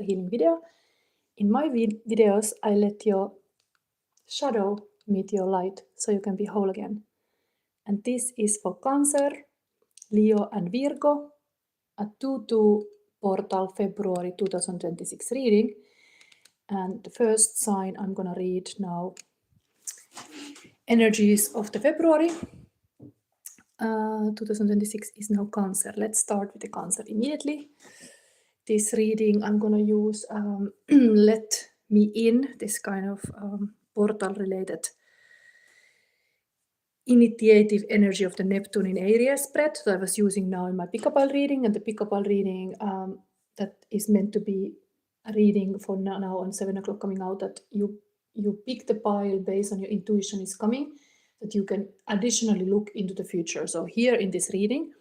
healing video. In my videos, I let your shadow meet your light so you can be whole again. And this is for Cancer, Leo and Virgo, a 2-2 portal February 2026 reading. And the first sign I'm gonna read now, energies of the February 2026 is now Cancer. Let's start with the Cancer immediately. This reading I'm gonna use let me in, this kind of portal related initiative energy of the Neptune in Aries spread that I was using now in my pick-a-pile reading, and the pick-a-pile reading that is meant to be a reading for now on 7 o'clock coming out, that you pick the pile based on your intuition is coming, that you can additionally look into the future. So here in this reading,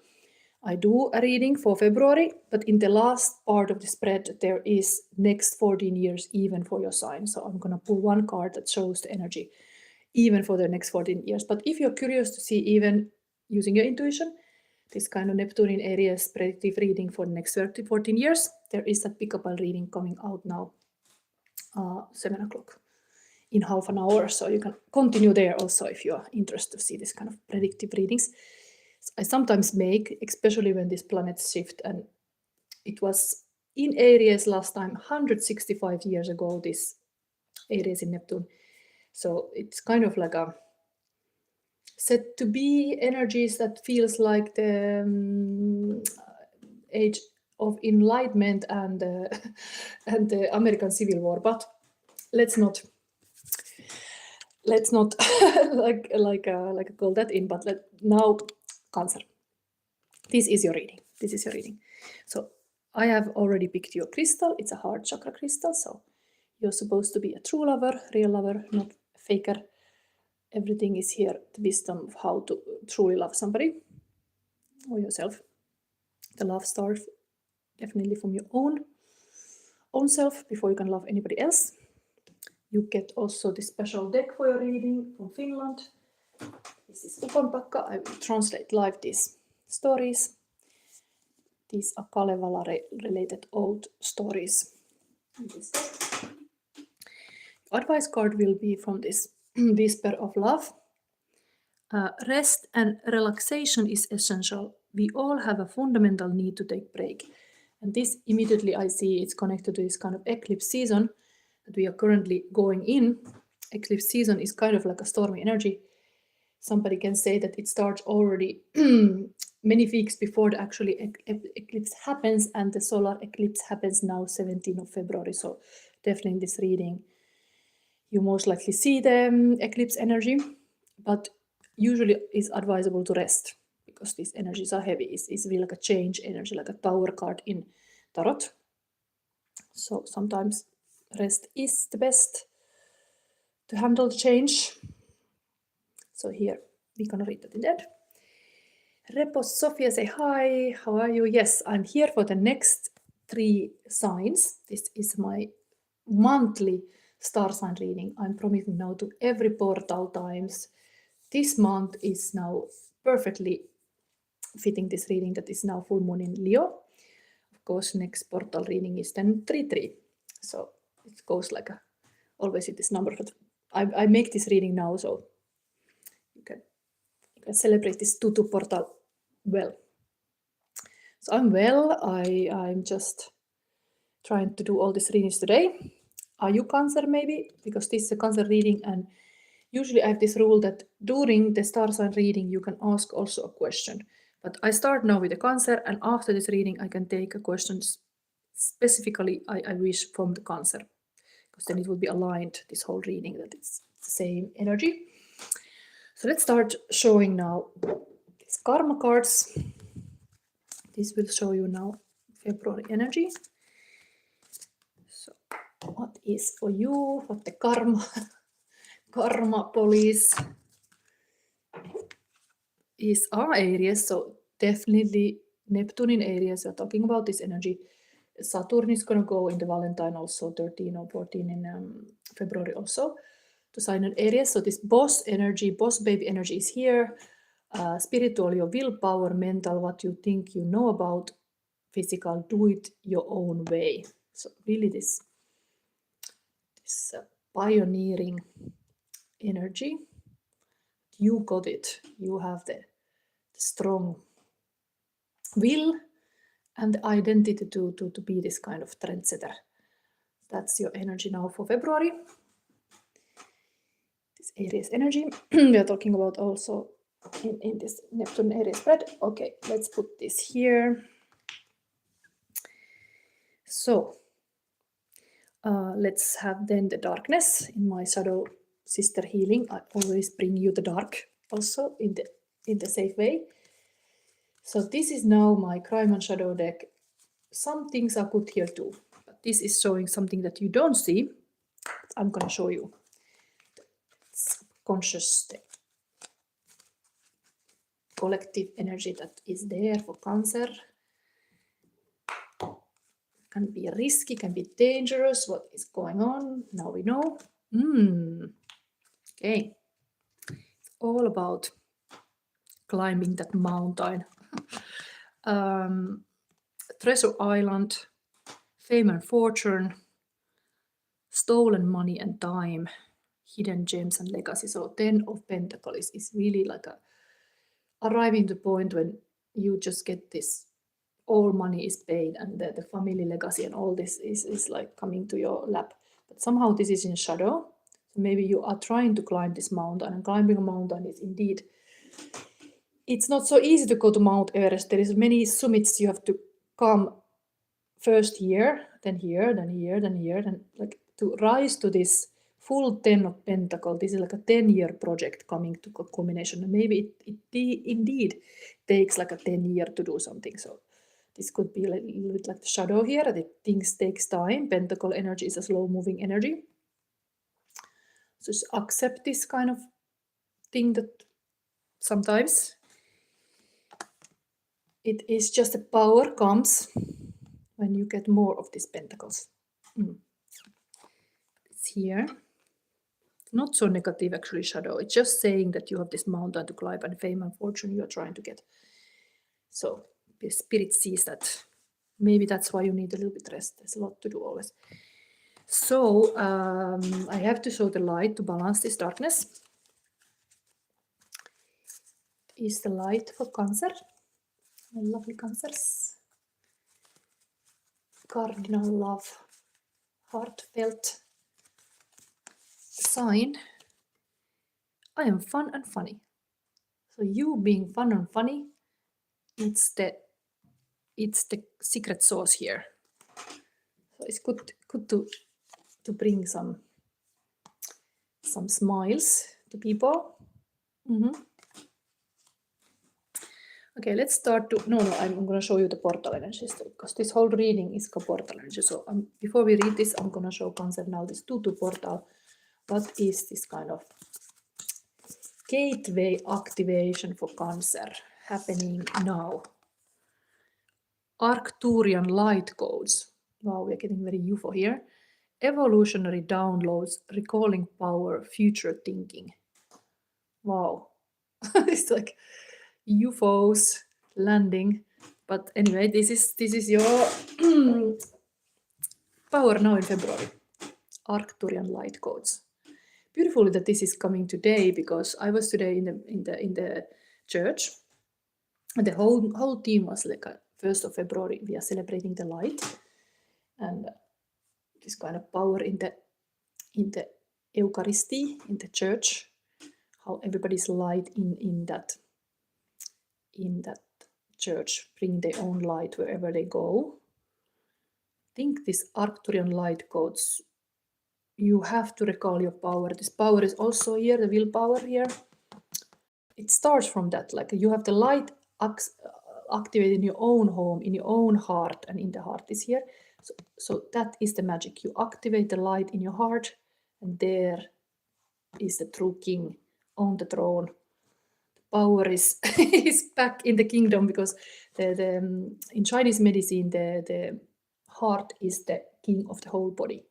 I do a reading for February, but in the last part of the spread, there is next 14 years even for your sign. So I'm gonna pull one card that shows the energy even for the next 14 years. But if you're curious to see even using your intuition, this kind of Neptune in Aries predictive reading for the next 14 years, there is that pick-a-pile reading coming out now, 7 o'clock in half an hour. So you can continue there also if you are interested to see this kind of predictive readings. I sometimes make, especially when these planets shift, and it was in Aries last time, 165 years ago, this Aries in Neptune. So it's kind of like a said to be energies that feels like the age of enlightenment and the American Civil War, but let's not like call that in. But now Cancer. This is your reading. This is your reading. So I have already picked your crystal. It's a heart chakra crystal. So you're supposed to be a true lover, real lover, not a faker. Everything is here, the wisdom of how to truly love somebody or yourself. The love starts definitely from your own self before you can love anybody else. You get also this special deck for your reading from Finland. This is Upanpakka. I will translate live these stories. These are Kalevala related old stories. Advice card will be from this Whisper of Love. Rest and relaxation is essential. We all have a fundamental need to take break. And this immediately I see it's connected to this kind of eclipse season that we are currently going in. Eclipse season is kind of like a stormy energy. Somebody can say that it starts already many weeks before the actual eclipse happens, and the solar eclipse happens now 17th of February. So definitely in this reading, you most likely see the eclipse energy, but usually it's advisable to rest because these energies are heavy. It's really like a change energy, like a Tower card in Tarot. So sometimes rest is the best to handle the change. So here we're gonna read that in that. Repos Sofia say hi, how are you? Yes, I'm here for the next 3 signs. This is my monthly star sign reading. I'm promising now to every portal times. This month is now perfectly fitting this reading that is now full moon in Leo. Of course, next portal reading is then 3-3. So it goes like always with this number, but I make this reading now so you can celebrate this 2-2 portal well. So I'm well. I'm just trying to do all these readings today. Are you Cancer maybe? Because this is a Cancer reading, and usually I have this rule that during the star sign reading you can ask also a question. But I start now with the Cancer, and after this reading I can take a question specifically I wish from the Cancer, because then it will be aligned, this whole reading, that it's the same energy. So let's start showing now these karma cards. This will show you now February energy. So what is for you, what the karma police is our Aries. So definitely Neptune in Aries, we're talking about this energy. Saturn is going to go in the Valentine also, 13 or 14 in February also, to sign an Aries. So this boss energy, boss baby energy is here. Spiritual, your willpower, mental, what you think you know about, physical, do it your own way. So really this pioneering energy. You got it. You have the strong will and the identity to be this kind of trendsetter. That's your energy now for February. This Aries energy. We are talking about also in this Neptune Aries spread. Okay, let's put this here. So let's have then the darkness in my shadow sister healing. I always bring you the dark also in the safe way. So this is now my crime and shadow deck. Some things are good here too, but this is showing something that you don't see. I'm gonna show you. Subconscious, the collective energy that is there for Cancer. Can be risky, can be dangerous. What is going on? Now we know. Okay. It's all about climbing that mountain. Treasure Island, fame and fortune, stolen money and time, hidden gems and legacy. So 10 of Pentacles is really like arriving to the point when you just get this, all money is paid and the family legacy and all this is like coming to your lap. But somehow this is in shadow. So maybe you are trying to climb this mountain, and climbing a mountain is indeed, it's not so easy to go to Mount Everest. There is many summits you have to come first here, then here, then here, then here, then like to rise to this full 10 of Pentacles. This is like a 10-year project coming to culmination. And maybe it indeed takes like a 10 year to do something. So this could be a little bit like the shadow here, that things takes time. Pentacle energy is a slow moving energy. So just accept this kind of thing that sometimes it is just the power comes when you get more of these pentacles. It's here. Not so negative actually, shadow. It's just saying that you have this mountain to climb and fame and fortune you are trying to get. So the spirit sees that. Maybe that's why you need a little bit rest. There's a lot to do always. So I have to show the light to balance this darkness. Is the light for Cancer. My lovely Cancers. Cardinal love. Heartfelt sign. I am fun and funny. So you being fun and funny, it's the secret sauce here. So it's good to bring some smiles to people. Okay, let's start to, no, I'm going to show you the portal energies because this whole reading is portal energy. So before we read this, I'm going to show Cancer now this 2-2 portal. What is this kind of gateway activation for Cancer happening now? Arcturian light codes. Wow, we're getting very UFO here. Evolutionary downloads, recalling power, future thinking. Wow. It's like UFOs landing. But anyway, this is your power now in February. Arcturian light codes. Beautiful that this is coming today, because I was today in the church. And the whole team was like 1st of February. We are celebrating the light and this kind of power in the Eucharisty, in the church. How everybody's light in that church, bring their own light wherever they go. I think this Arcturian light codes, you have to recall your power. This power is also here, the willpower here. It starts from that, like you have the light activated in your own home, in your own heart, and in the heart is here. So that is the magic. You activate the light in your heart, and there is the true king on the throne. Power is back in the kingdom, because in Chinese medicine the heart is the king of the whole body.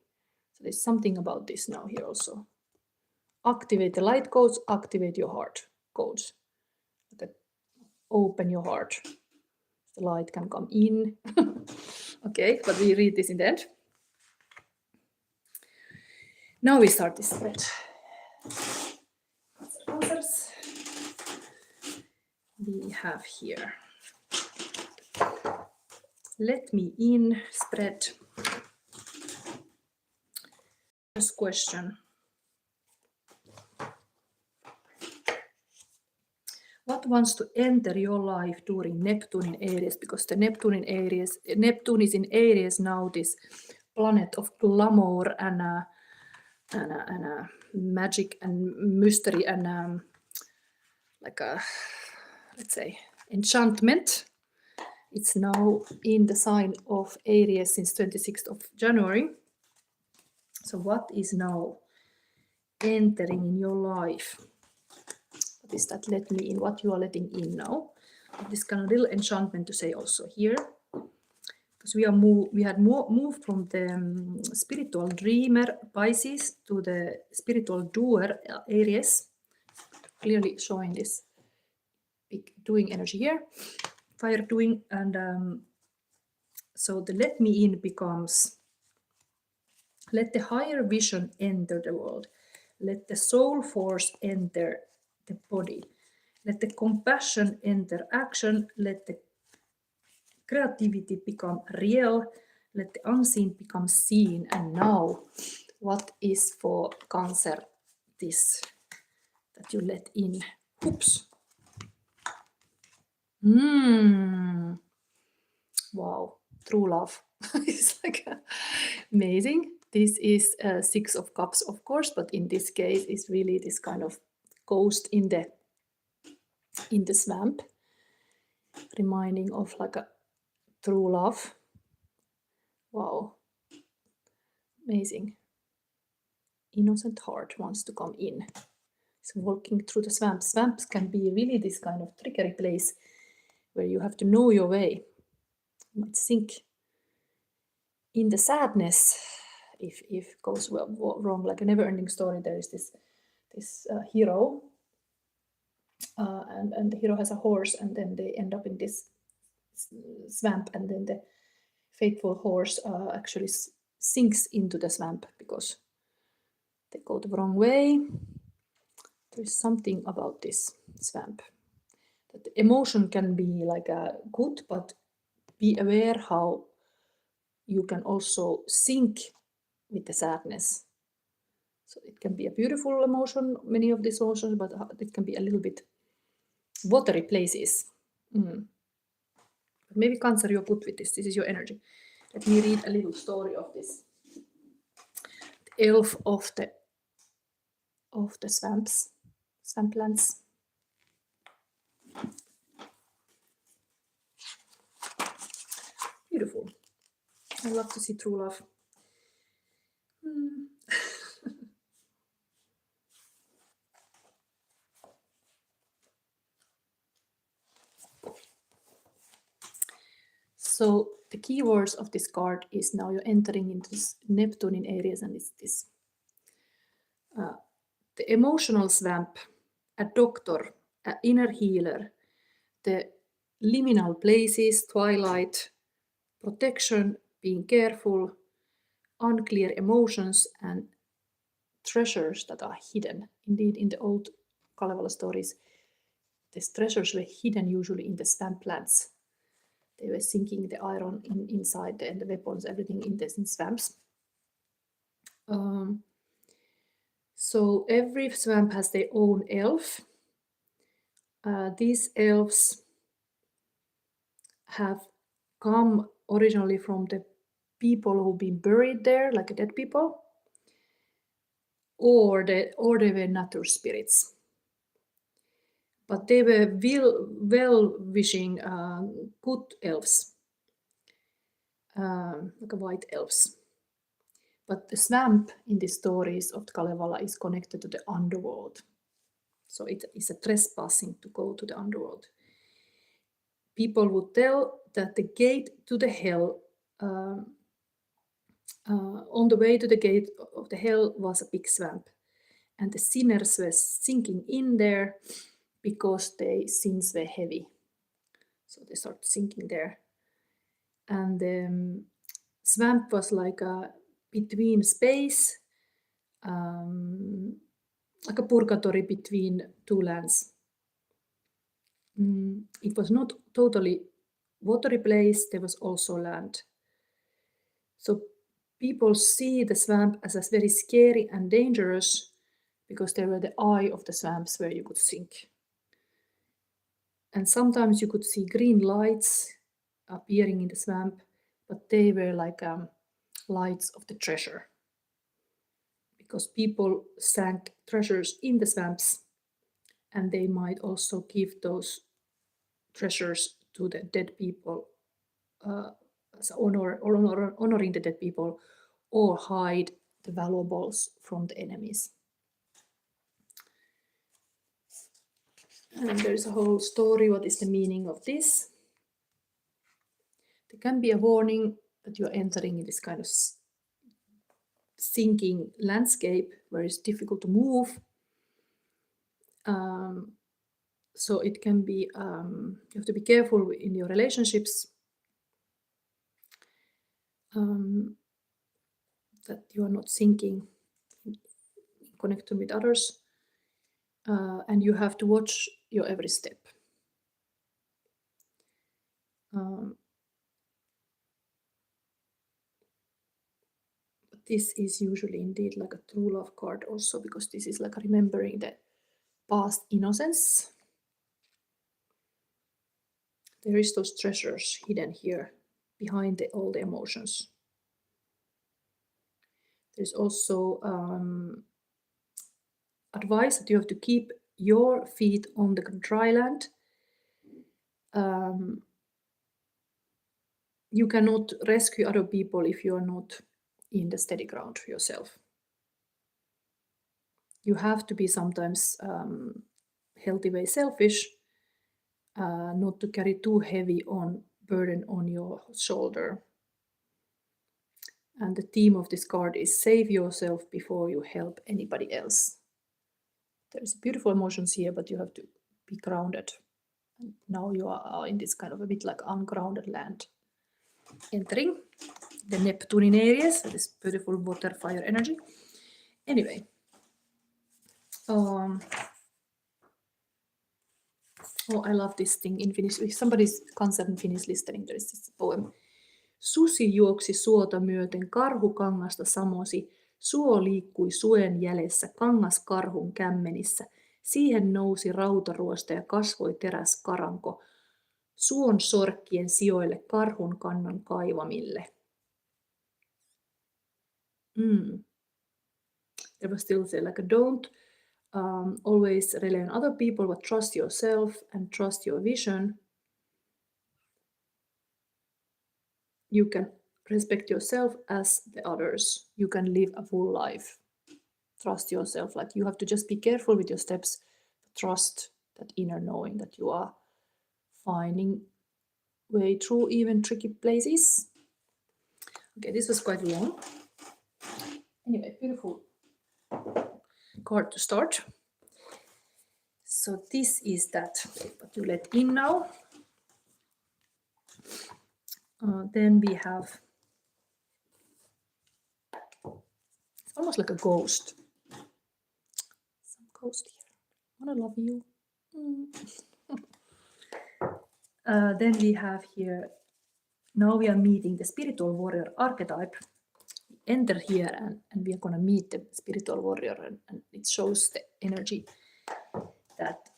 So there's something about this now here also. Activate the light codes, activate your heart codes. Open your heart. The light can come in. Okay, but we read this in the end. Now we start this spread. Answers we have here. Let me in spread. First question. What wants to enter your life during Neptune in Aries? Because the Neptune is in Aries now, this planet of glamour and magic and mystery and like a, let's say, enchantment. It's now in the sign of Aries since 26th of January. So what is now entering in your life? What is that let me in? What you are letting in now? This kind of little enchantment to say also here. Because we had moved from the spiritual dreamer Pisces to the spiritual doer Aries. Clearly showing this big doing energy here. Fire doing, and so the let me in becomes let the higher vision enter the world. Let the soul force enter the body. Let the compassion enter action. Let the creativity become real. Let the unseen become seen. And now, what is for Cancer this that you let in? Oops. Wow, true love. It's like amazing. This is Six of Cups, of course, but in this case, it's really this kind of ghost in the swamp, reminding of like a true love. Wow, amazing. Innocent heart wants to come in. It's walking through the swamp. Swamps can be really this kind of trickery place where you have to know your way. You might sink in the sadness if it goes wrong, like a never-ending story. There is this hero, and the hero has a horse, and then they end up in this swamp, and then the faithful horse actually sinks into the swamp because they go the wrong way. There's something about this swamp that the emotion can be like a good, but be aware how you can also sink with the sadness. So it can be a beautiful emotion, many of these emotions, but it can be a little bit watery places. Maybe Cancer, you're good with this. This is your energy. Let me read a little story of this. The elf of the swamps, swamplands. Beautiful. I love to see true love. So the keywords of this card is now you're entering into this Neptune in Aries, and it's this the emotional swamp, a doctor, an inner healer, the liminal places, twilight, protection, being careful, unclear emotions, and treasures that are hidden. Indeed, in the old Kalevala stories, these treasures were hidden usually in the swamplands. They were sinking the iron inside and the weapons, everything in swamps. So every swamp has their own elf. These elves have come originally from the people who've been buried there, like dead people, or they were nature spirits. But they were well-wishing good elves, like white elves. But the swamp in the stories of the Kalevala is connected to the underworld. So it is a trespassing to go to the underworld. People would tell that the gate to the hell, on the way to the gate of the hell was a big swamp. And the sinners were sinking in there because their sins were heavy. So they started sinking there. And the swamp was like a between space like a purgatory between two lands. It was not totally watery place, there was also land. So people see the swamp as very scary and dangerous because they were the eye of the swamps where you could sink. And sometimes you could see green lights appearing in the swamp, but they were like lights of the treasure. Because people sank treasures in the swamps, and they might also give those treasures to the dead people as honoring the dead people, or hide the valuables from the enemies. And there's a whole story, what is the meaning of this? There can be a warning that you're entering in this kind of sinking landscape where it's difficult to move. So it can be, you have to be careful in your relationships, that you are not sinking in connection with others, and you have to watch your every step. But this is usually indeed like a true love card also, because this is like remembering the past innocence. There is those treasures hidden here behind all the emotions. There's also advice that you have to keep your feet on the dry land. You cannot rescue other people if you are not in the steady ground yourself. You have to be sometimes healthy way selfish, not to carry too heavy burden on your shoulder. And the theme of this card is save yourself before you help anybody else. There's beautiful emotions here, but you have to be grounded. And now you are in this kind of a bit like ungrounded land. Entering the Neptune areas, this beautiful water fire energy. Anyway, oh, I love this thing in Finnish. If somebody's concerned Finnish listening, there is this poem. Susi juoksi suota myöten, karhu kangasta samosi. Suo liikkui suen jäljessä, kangas karhun kämmenissä. Siihen nousi rautaruosta ja kasvoi teräs karanko. Suon sorkkien sijoille, karhun kannan kaivamille. There was still say like don't always rely on other people, but trust yourself and trust your vision. You can respect yourself as the others. You can live a full life. Trust yourself. Like you have to just be careful with your steps. Trust that inner knowing that you are finding way through even tricky places. Okay, this was quite long. Anyway, beautiful card to start. So this is that what you let in now. Then we have, it's almost like a ghost. Some ghost here. I wanna love you. Then we have here, now we are meeting the spiritual warrior archetype. We enter here and we are gonna meet the spiritual warrior, and it shows the energy that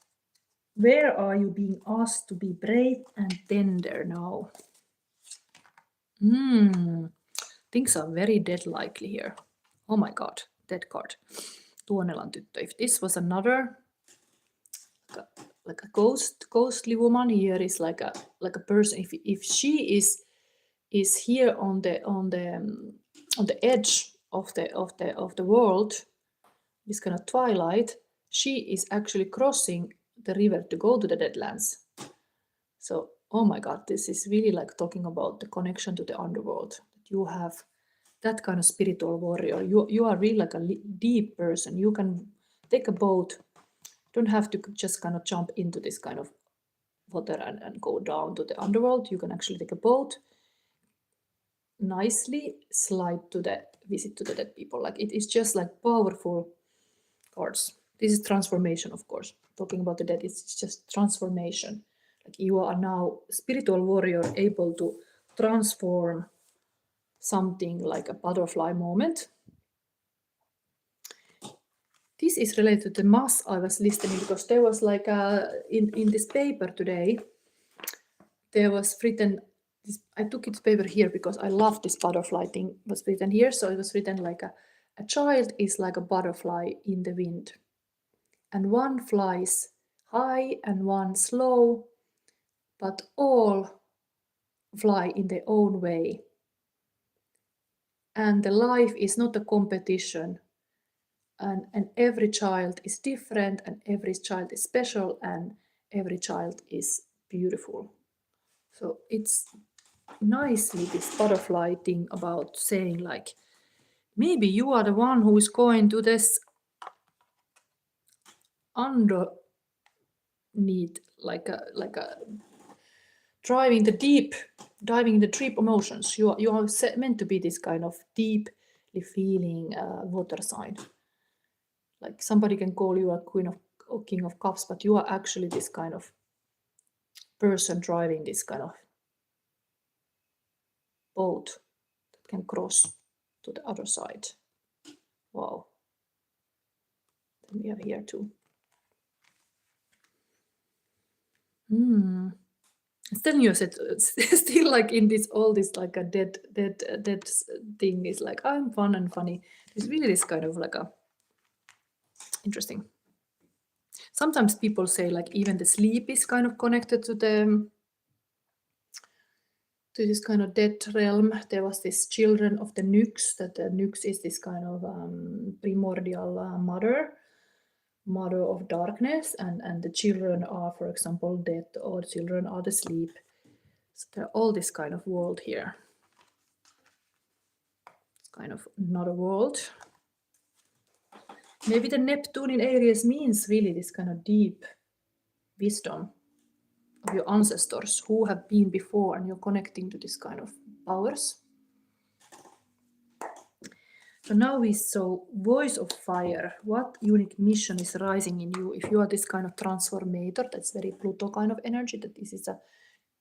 where are you being asked to be brave and tender now? Things are very dead likely here. Oh my god, dead card. Tuonelan tyttö. If this was another like a ghostly woman, here is like a person. If she is here on the edge of the world, this kind of twilight, she is actually crossing the river to go to the Deadlands. So, oh my god, this is really like talking about the connection to the underworld. You have that kind of spiritual warrior. You are really like a deep person. You can take a boat. Don't have to just kind of jump into this kind of water and go down to the underworld. You can actually take a boat, nicely slide to the visit to the dead people. Like it is just like powerful cards. This is transformation, of course. Talking about the dead, it's just transformation. Like you are now spiritual warrior able to transform something like a butterfly moment. This is related to the mass I was listening, because there was like in this paper today, there was written, I took this paper here because I love this butterfly thing was written here. So it was written like a child is like a butterfly in the wind. And one flies high and one slow, but all fly in their own way. And the life is not a competition. And every child is different, and every child is special, and every child is beautiful. So it's nicely this butterfly thing about saying like, maybe you are the one who is going to this underneath, like a diving the deep emotions. You are meant to be this kind of deeply feeling water sign. Like somebody can call you a queen of or king of cups, but you are actually this kind of person driving this kind of boat that can cross to the other side. Wow. Then we have here too. It's telling you still like in this all this like a dead thing is like I'm fun and funny. It's really this kind of like a interesting. Sometimes people say like even the sleep is kind of connected to this kind of dead realm. There was this children of the Nyx, that the Nyx is this kind of primordial mother of darkness, and the children are, for example, death, or children are the sleep. So there are all this kind of world here. It's kind of not a world. Maybe the Neptune in Aries means really this kind of deep wisdom of your ancestors who have been before, and you're connecting to this kind of powers. So now we saw voice of fire. What unique mission is rising in you? If you are this kind of transformator, that's very Pluto kind of energy. That this is a,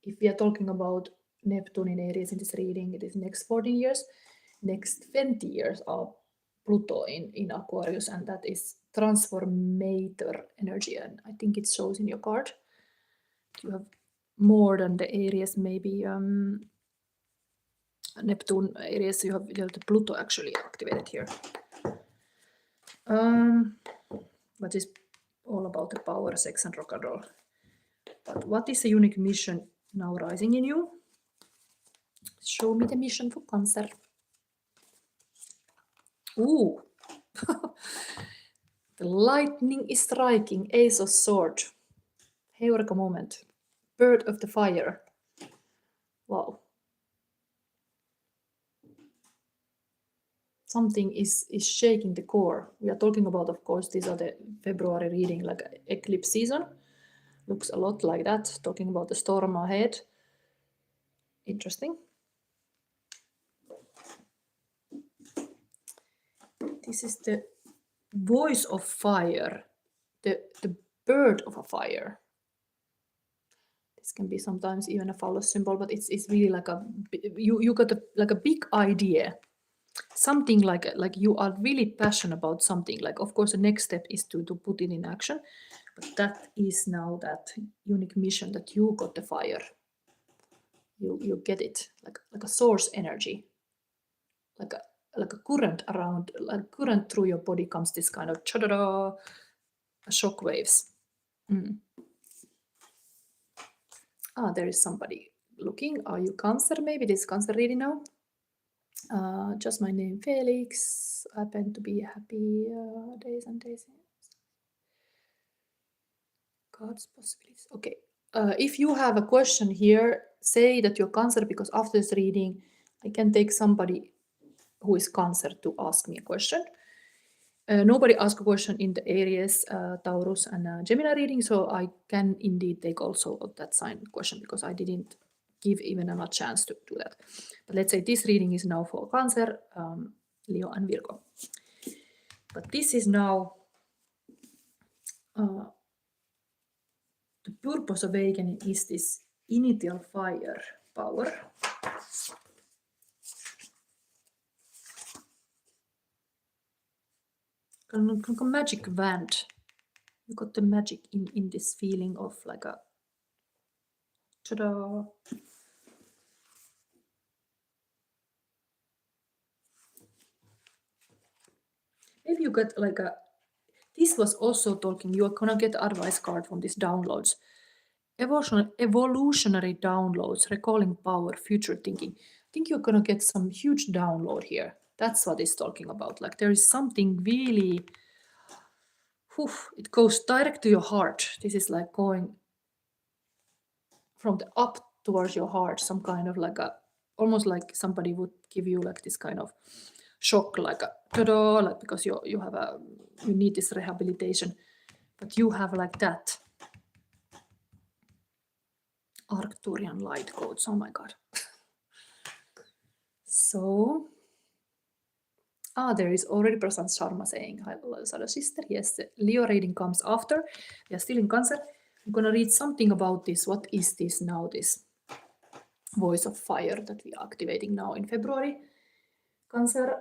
if we are talking about Neptune in Aries in this reading, it is next 14 years. Next 20 years are Pluto in Aquarius, and that is transformator energy. And I think it shows in your card. You have more than the Aries, maybe Neptune Aries, you have the Pluto actually activated here. But it's all about the power, sex, and rock and roll. But what is a unique mission now rising in you? Show me the mission for Cancer. Ooh, the lightning is striking, Ace of Swords. Heureka moment. Bird of the fire. Wow. Something is shaking the core. We are talking about, of course, these are the February reading, like eclipse season. Looks a lot like that, talking about the storm ahead. Interesting. This is the voice of fire, the bird of a fire. This can be sometimes even a phallus symbol, but it's really like a, you got like a big idea. Something like you are really passionate about something. Like, of course, the next step is to put it in action. But that is now that unique mission that you got the fire. You get it like a source energy, like a current around, like current through your body comes this kind of cha-da-da shock waves. There is somebody looking. Are you Cancer? Maybe this Cancer reading now. Just my name, Felix. Happen to be happy days and days. God's possibilities. Okay. If you have a question here, say that you're Cancer, because after this reading, I can take somebody who is Cancer to ask me a question. Nobody asked a question in the Aries, Taurus, and Gemini reading, so I can indeed take also of that sign question, because I didn't give even a chance to do that. But let's say this reading is now for Cancer, Leo and Virgo. But this is now the purpose of awakening is this initial fire power. Kind of magic wand. You got the magic in this feeling of like a ta-da. Maybe you got like a, this was also talking, you are gonna get advice card from these downloads. Evolutionary downloads, recalling power, future thinking. I think you're gonna get some huge download here. That's what it's talking about. Like there is something really, it goes direct to your heart. This is like going from the up towards your heart, some kind of like a, almost like somebody would give you like this kind of shock, like a ta-da, like because you have a, you need this rehabilitation, but you have like that. Arcturian light codes, oh my god. So, there is already Prasant Sharma saying, hi Sada sister, yes, the Leo reading comes after, we are still in Cancer. I'm gonna read something about this, what is this now, this voice of fire that we are activating now in February. Cancer,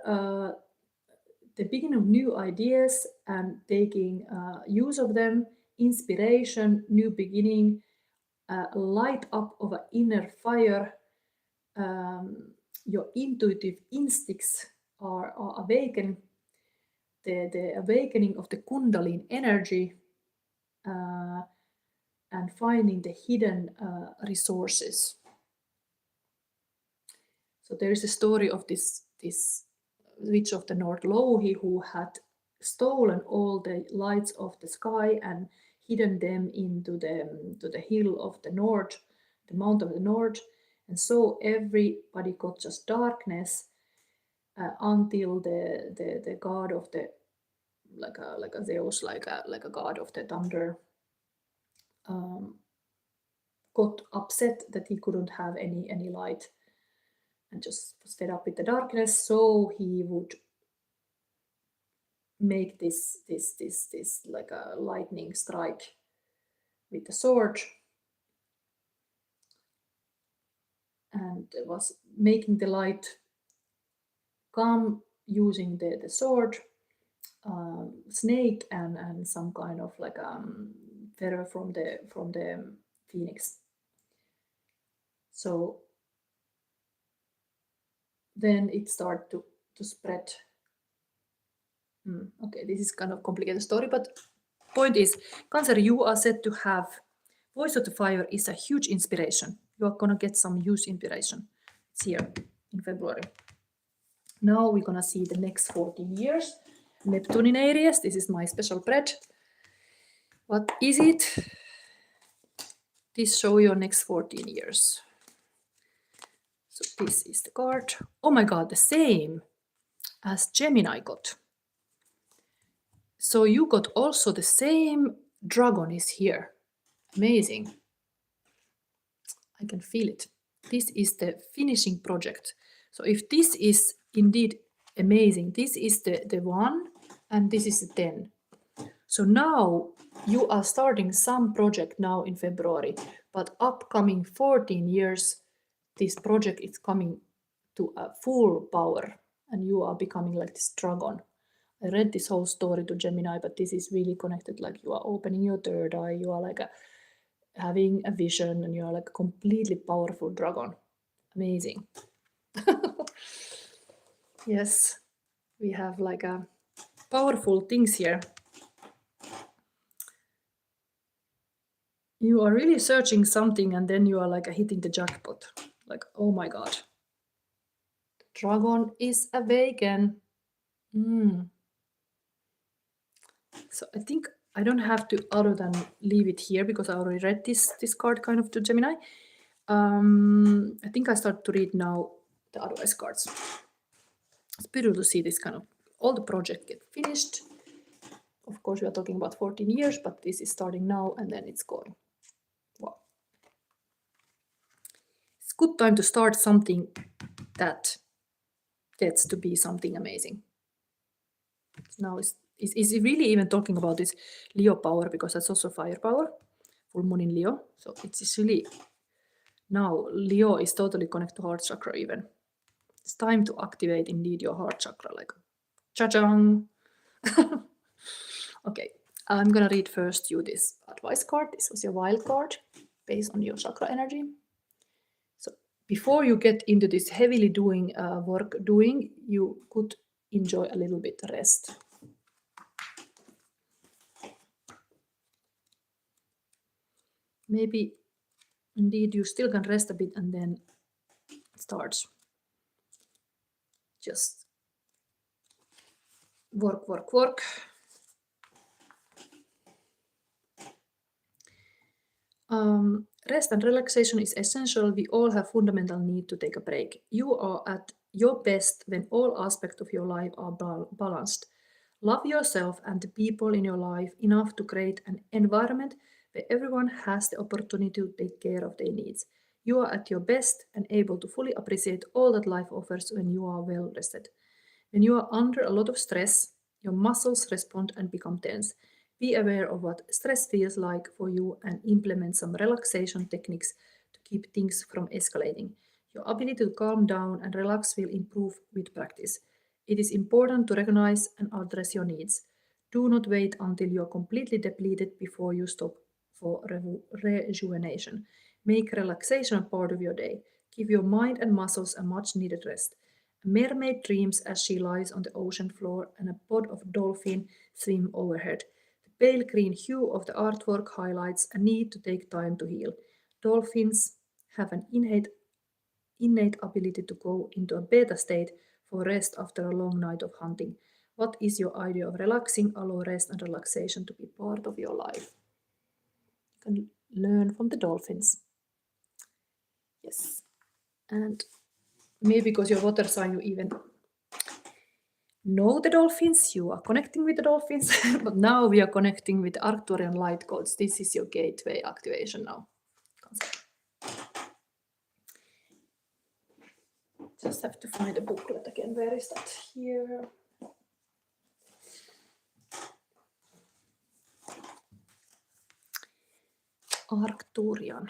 the beginning of new ideas and taking use of them, inspiration, new beginning, light up of an inner fire, your intuitive instincts are awakened, the awakening of the Kundalini energy, and finding the hidden resources. So there is a story of this witch of the North Louhi who had stolen all the lights of the sky and hidden them into the hill of the north, the mount of the north, and so everybody got just darkness until the god of the like a Zeus, like a god of the thunder, got upset that he couldn't have any light and just was fed up with the darkness, so he would make this like a lightning strike with the sword, and was making the light come using the sword, snake and some kind of like feather from the phoenix. So then it started to spread. Okay, this is kind of complicated story, but point is, Cancer, you are said to have voice of the fire is a huge inspiration. You are gonna get some huge inspiration. It's here in February. Now we're gonna see the next 14 years. Neptune in Aries, this is my special bread. What is it? This show your next 14 years. So this is the card. Oh my god, the same as Gemini got. So you got also the same dragon is here. Amazing. I can feel it. This is the finishing project. So if this is indeed amazing, this is the 1 and this is the 10. So now you are starting some project now in February, but upcoming 14 years, this project is coming to a full power and you are becoming like this dragon. I read this whole story to Gemini, but this is really connected, like you are opening your third eye, you are like having a vision and you are like a completely powerful dragon. Amazing. Yes, we have like a powerful things here. You are really searching something and then you are like hitting the jackpot. Like, oh my god. The dragon is awakened. So I think I don't have to other than leave it here because I already read this card kind of to Gemini. I think I start to read now the advice cards. It's beautiful to see this kind of, all the project get finished. Of course, we are talking about 14 years, but this is starting now and then it's going. Wow. It's good time to start something that gets to be something amazing. Now is it really even talking about this Leo power, because that's also fire power, full moon in Leo. So it's really, now Leo is totally connected to heart chakra even. It's time to activate indeed your heart chakra, like cha-chang. Okay, I'm gonna read first you this advice card. This was your wild card based on your chakra energy. So before you get into this heavily doing work doing, you could enjoy a little bit rest. Maybe indeed you still can rest a bit and then start just work. Rest and relaxation is essential. We all have fundamental need to take a break. You are at your best when all aspects of your life are balanced. Love yourself and the people in your life enough to create an environment where everyone has the opportunity to take care of their needs. You are at your best and able to fully appreciate all that life offers when you are well rested. When you are under a lot of stress, your muscles respond and become tense. Be aware of what stress feels like for you and implement some relaxation techniques to keep things from escalating. Your ability to calm down and relax will improve with practice. It is important to recognize and address your needs. Do not wait until you are completely depleted before you stop for rejuvenation. Make relaxation a part of your day. Give your mind and muscles a much needed rest. A mermaid dreams as she lies on the ocean floor and a pod of dolphins swim overhead. The pale green hue of the artwork highlights a need to take time to heal. Dolphins have an innate ability to go into a beta state for rest after a long night of hunting. What is your idea of relaxing? Allow rest and relaxation to be part of your life. You can learn from the dolphins. Yes. And maybe because you're water sign, you even know the dolphins, you are connecting with the dolphins, but now we are connecting with the Arcturian light codes. This is your gateway activation now. Just have to find the booklet again. Where is that? Here. Arcturian.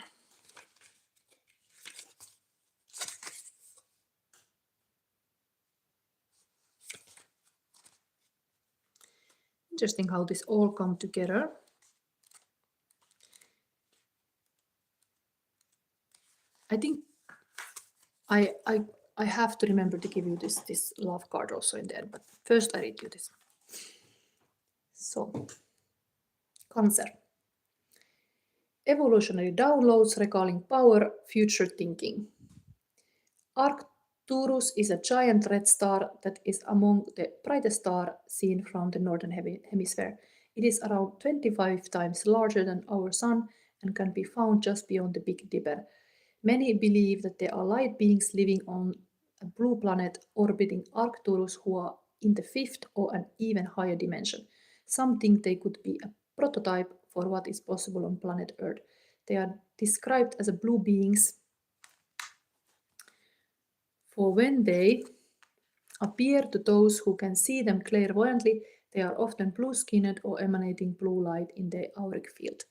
Interesting how this all come together. I think I have to remember to give you this love card also in there, but first I read you this. So, Cancer. Evolutionary downloads recalling power, future thinking. Arcturus is a giant red star that is among the brightest stars seen from the northern hemisphere. It is around 25 times larger than our Sun and can be found just beyond the Big Dipper. Many believe that there are light beings living on a blue planet orbiting Arcturus who are in the fifth or an even higher dimension. Some think they could be a prototype for what is possible on planet Earth. They are described as blue beings, for when they appear to those who can see them clairvoyantly, they are often blue-skinned or emanating blue light in their auric field.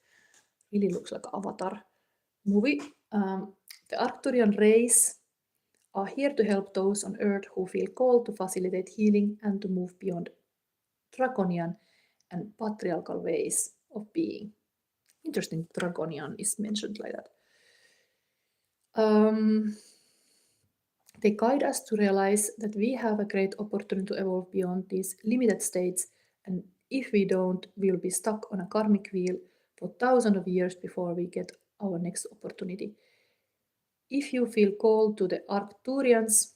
Really looks like Avatar movie. The Arcturian race are here to help those on Earth who feel called to facilitate healing and to move beyond draconian and patriarchal ways of being. Interesting, draconian is mentioned like that. They guide us to realize that we have a great opportunity to evolve beyond these limited states, and if we don't, we'll be stuck on a karmic wheel for thousands of years before we get our next opportunity. If you feel called to the Arcturians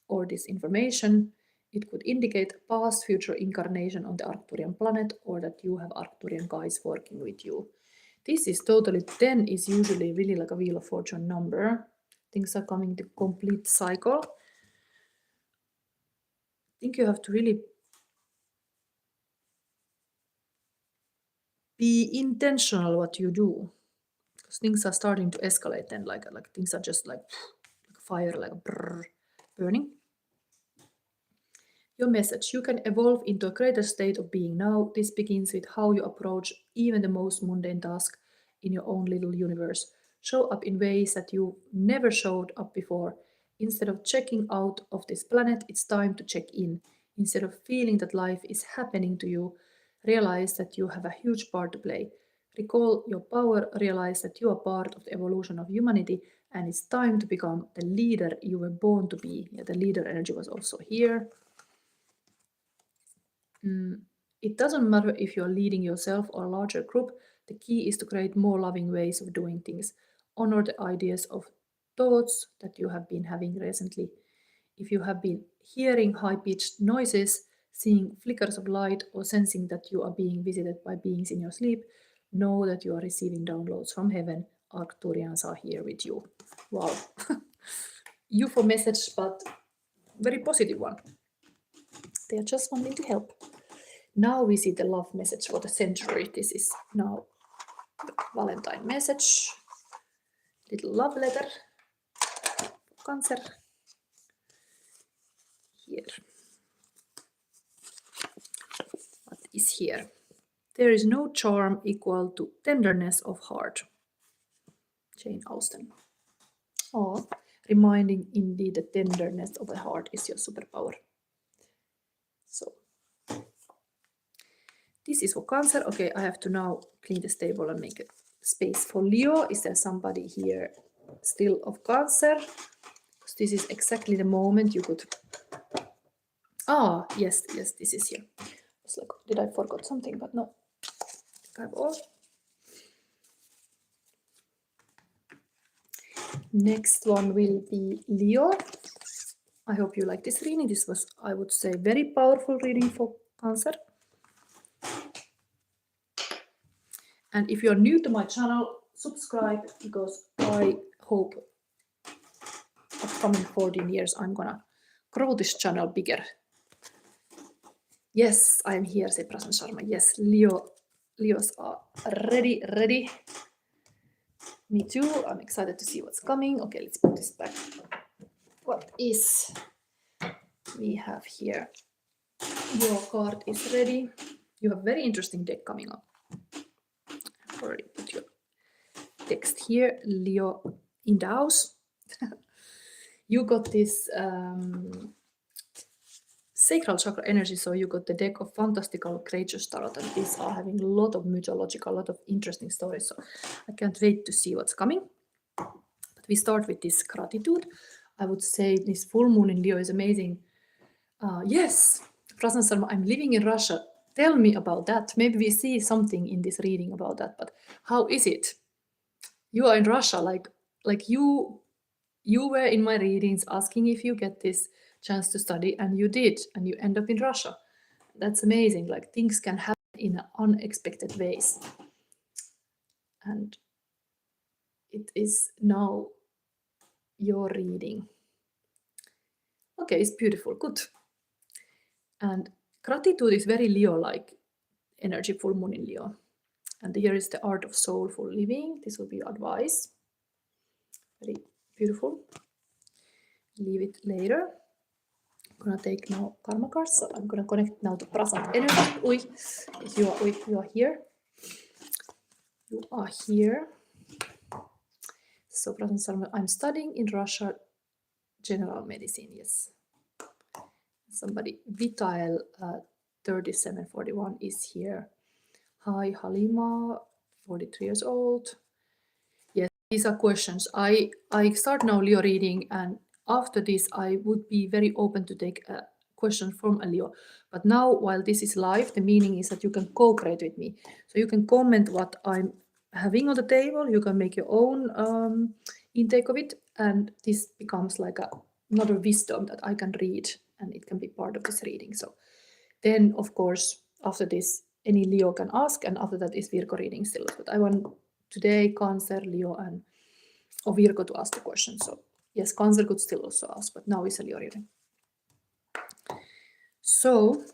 or this information, it could indicate a past future incarnation on the Arcturian planet, or that you have Arcturian guides working with you. This is totally 10 is usually really like a Wheel of Fortune number. Things are coming to complete cycle. I think you have to really be intentional what you do. because things are starting to escalate and like things are just like fire, like brrr, burning. Your message: you can evolve into a greater state of being now. This begins with how you approach even the most mundane task in your own little universe. Show up in ways that you never showed up before. Instead of checking out of this planet, it's time to check in. Instead of feeling that life is happening to you, realize that you have a huge part to play. Recall your power, realize that you are part of the evolution of humanity, and it's time to become the leader you were born to be. Yeah, the leader energy was also here. It doesn't matter if you're leading yourself or a larger group, the key is to create more loving ways of doing things. Honor the ideas of thoughts that you have been having recently. If you have been hearing high-pitched noises, seeing flickers of light, or sensing that you are being visited by beings in your sleep, know that you are receiving downloads from heaven. Arcturians are here with you. Wow. UFO message, but very positive one. They are just wanting to help. Now we see the love message for the century. This is now the Valentine message. Little love letter. Cancer. Here. What is here? There is no charm equal to tenderness of heart. Jane Austen. Oh, reminding indeed the tenderness of the heart is your superpower. So, this is for Cancer. Okay, I have to now clean this table and make a space for Leo. Is there somebody here still of Cancer? Because this is exactly the moment you could... Ah, yes, this is here. It's like, did I forget something? But no, I have all. Next one will be Leo. I hope you like this reading. This was, I would say, very powerful reading for Cancer. And if you're new to my channel, subscribe, because I hope upcoming 14 years I'm gonna grow this channel bigger. Yes, I'm here, said Prasan Sharma. Yes, Leos are ready. Me too. I'm excited to see what's coming. Okay, let's put this back. What is we have here? Your card is ready. You have very interesting deck coming up. I've already put your text here. Leo in the house. You got this sacral chakra energy, so you got the deck of fantastical creatures tarot, and these are having a lot of mythological, a lot of interesting stories, so I can't wait to see what's coming. But we start with this gratitude. I would say this full moon in Leo is amazing. Yes, Prasan Sarma, I'm living in Russia. Tell me about that. Maybe we see something in this reading about that, but how is it? You are in Russia, like you were in my readings asking if you get this chance to study, and you did, and you end up in Russia. That's amazing. Like, things can happen in unexpected ways. And it is now your reading. Okay, it's beautiful, good. And gratitude is very Leo-like energy, full moon in Leo. And here is the art of soulful living. This will be your advice. Very beautiful. Leave it later. I'm gonna take now karma cards, so I'm gonna connect now to present energy. You are here. You are here. So present, I'm studying in Russia general medicine. Yes. Somebody Vital 3741 is here. Hi Halima, 43 years old. Yes, these are questions. I start now Leo reading, and after this I would be very open to take a question from a Leo. But now, while this is live, the meaning is that you can co-create with me. So you can comment what I'm having on the table. You can make your own intake of it, and this becomes like another wisdom that I can read, and it can be part of this reading. So then, of course, after this, any Leo can ask, and after that is Virgo reading still. But I want today Cancer, Leo, and Virgo to ask the question. So yes, Cancer could still also ask, but now it's a Leo reading. So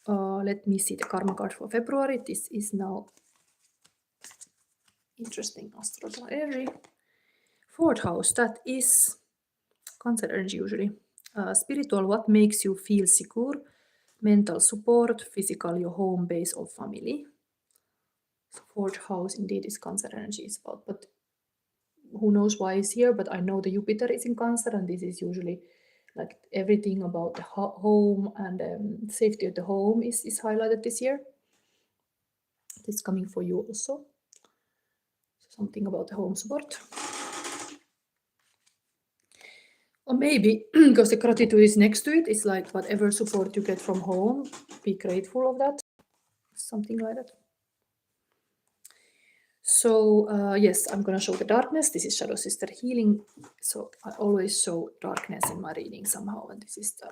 let me see the karma card for February. This is now Interesting astrological energy. Fourth house, that is Cancer energy usually. Spiritual, what makes you feel secure? Mental support, physical, your home base or family. So fourth house indeed is Cancer energy is about, but who knows why it's here, but I know the Jupiter is in Cancer, and this is usually like everything about the home and safety of the home is highlighted this year. This is coming for you also. So something about the home support. Or maybe because the gratitude is next to it, it's like whatever support you get from home, be grateful of that. Something like that. So yes, I'm gonna show the darkness. This is Shadow Sister Healing. So I always show darkness in my reading somehow, and this is the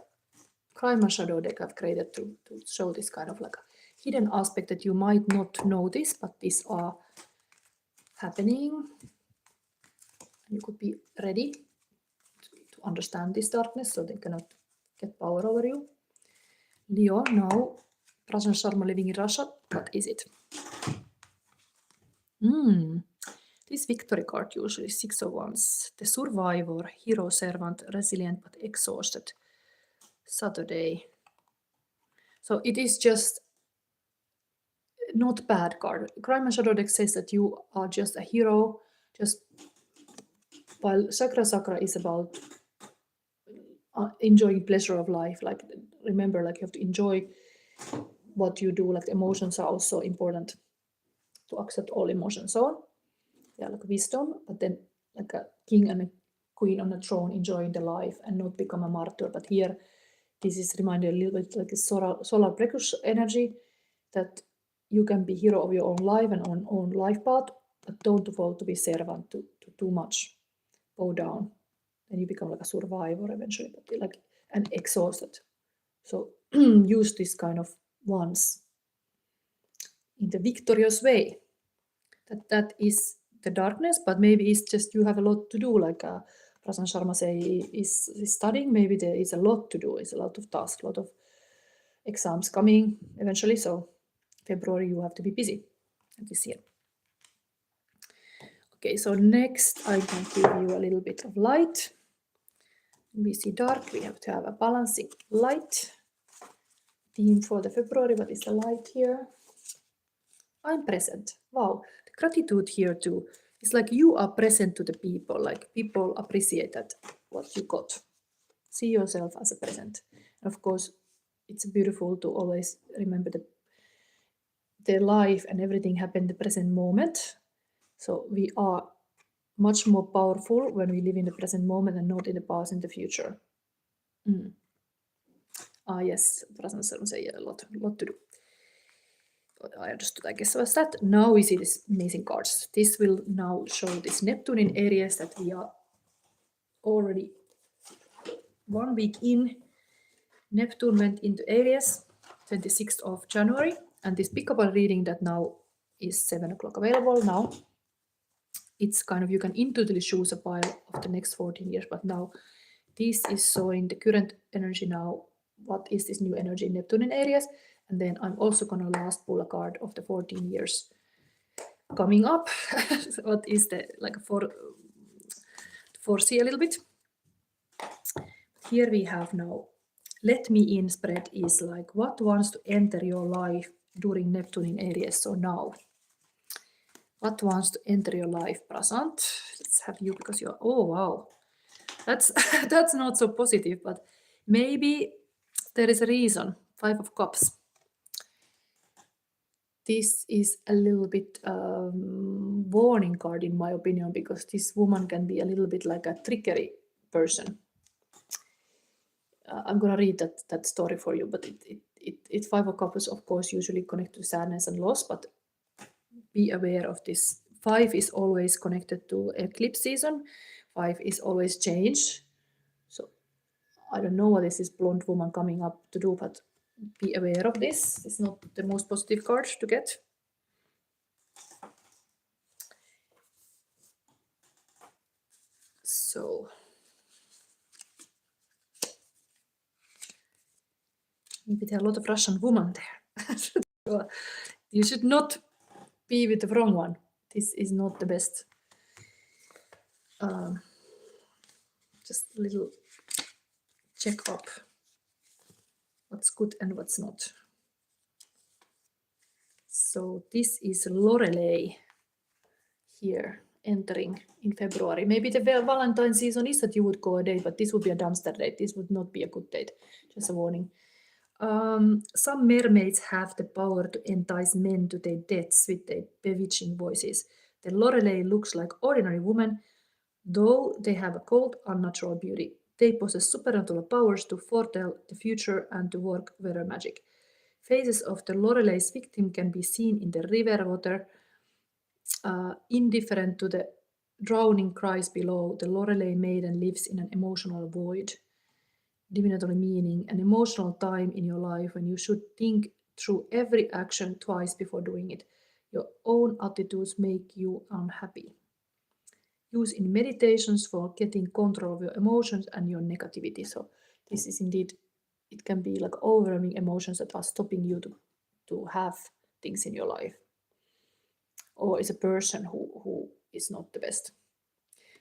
Crime and Shadow deck I've created to show this kind of like a hidden aspect that you might not notice, but these are happening. And you could be ready to understand this darkness so they cannot get power over you. Leo, now, Prasan Sharma living in Russia, what is it? This victory card usually 6 of Wands. The survivor, hero, servant, resilient but exhausted. Saturday. So it is just not bad card. Crime and Shadow deck says that you are just a hero, just while Sakra is about enjoying pleasure of life. Like remember, like you have to enjoy what you do. Like the emotions are also important to accept all emotions. So yeah, like wisdom, but then like a king and a queen on a throne enjoying the life and not become a martyr. But here, this is reminded a little bit like a solar plexus energy, that you can be hero of your own life and own life path, but don't fall to be servant to too much. Bow down, and you become like a survivor eventually, but like and exhausted. So use this kind of ones in the victorious way. That is the darkness, but maybe it's just you have a lot to do, like Prasan Sharma say is studying, maybe there is a lot to do, it's a lot of tasks, a lot of exams coming eventually, so February you have to be busy this year. Okay, so next I can give you a little bit of light. We see dark, we have to have a balancing light. Theme for the February, what is the light here? I'm present. Wow, the gratitude here too. It's like you are present to the people, like people appreciate that what you got. See yourself as a present. And of course, it's beautiful to always remember their life and everything happened in the present moment. So we are much more powerful when we live in the present moment and not in the past and the future. Yes, Prasan say a lot to do. I understood, I guess, was that. Now we see these amazing cards. This will now show this Neptune in areas that we are already 1 week in. Neptune went into Aries 26th of January, and this pickable reading that now is 7 o'clock available now. It's kind of, you can intuitively choose a pile of the next 14 years, but now this is showing the current energy now. What is this new energy in Neptune in Aries? And then I'm also gonna last pull a card of the 14 years coming up. What is the, like, foresee a little bit. Here we have now, let me in spread is like, what wants to enter your life during Neptune in Aries, so now. What wants to enter your life, Prasant? Let's have you, because you're, oh wow. That's that's not so positive, but maybe there is a reason. 5 of Cups. This is a little bit warning card in my opinion, because this woman can be a little bit like a trickery person. I'm gonna read that story for you, but it's 5 of Cups, of course, usually connected to sadness and loss, but be aware of this. 5 is always connected to eclipse season. 5 is always change. So I don't know what is this blonde woman coming up to do, but be aware of this. It's not the most positive card to get. So maybe there are a lot of Russian women there. You should not be with the wrong one. This is not the best. Just a little check up what's good and what's not. So this is Lorelei here entering in February. Maybe the Valentine season is that you would go a date, but this would be a dumpster date. This would not be a good date. Just a warning. Some mermaids have the power to entice men to their deaths with their bewitching voices. The Lorelei looks like ordinary woman, though they have a cold, unnatural beauty. They possess supernatural powers to foretell the future and to work weather magic. Faces of the Lorelei's victim can be seen in the river water. Indifferent to the drowning cries below, the Lorelei maiden lives in an emotional void. Divinatory meaning, an emotional time in your life when you should think through every action twice before doing it. Your own attitudes make you unhappy. Use in meditations for getting control of your emotions and your negativity. So this is indeed, it can be like overwhelming emotions that are stopping you to have things in your life. Or is a person who is not the best.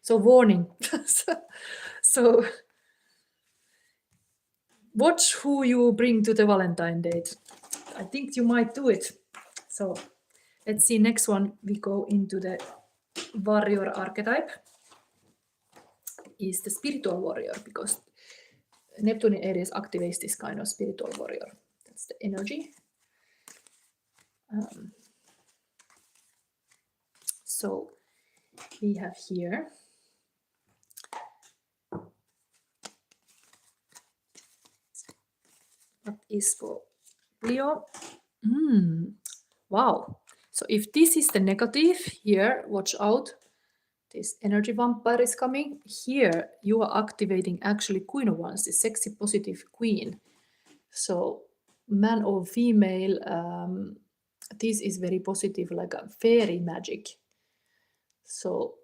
So warning. So watch who you bring to the Valentine date. I think you might do it. So let's see, next one we go into the warrior archetype. Is the spiritual warrior, because Neptune in Aries activates this kind of spiritual warrior. That's the energy. So we have here what is for Leo. Wow. So if this is the negative here, watch out. This energy vampire is coming. Here you are activating actually Queen of Wands, the sexy positive queen. So man or female, this is very positive, like a fairy magic. So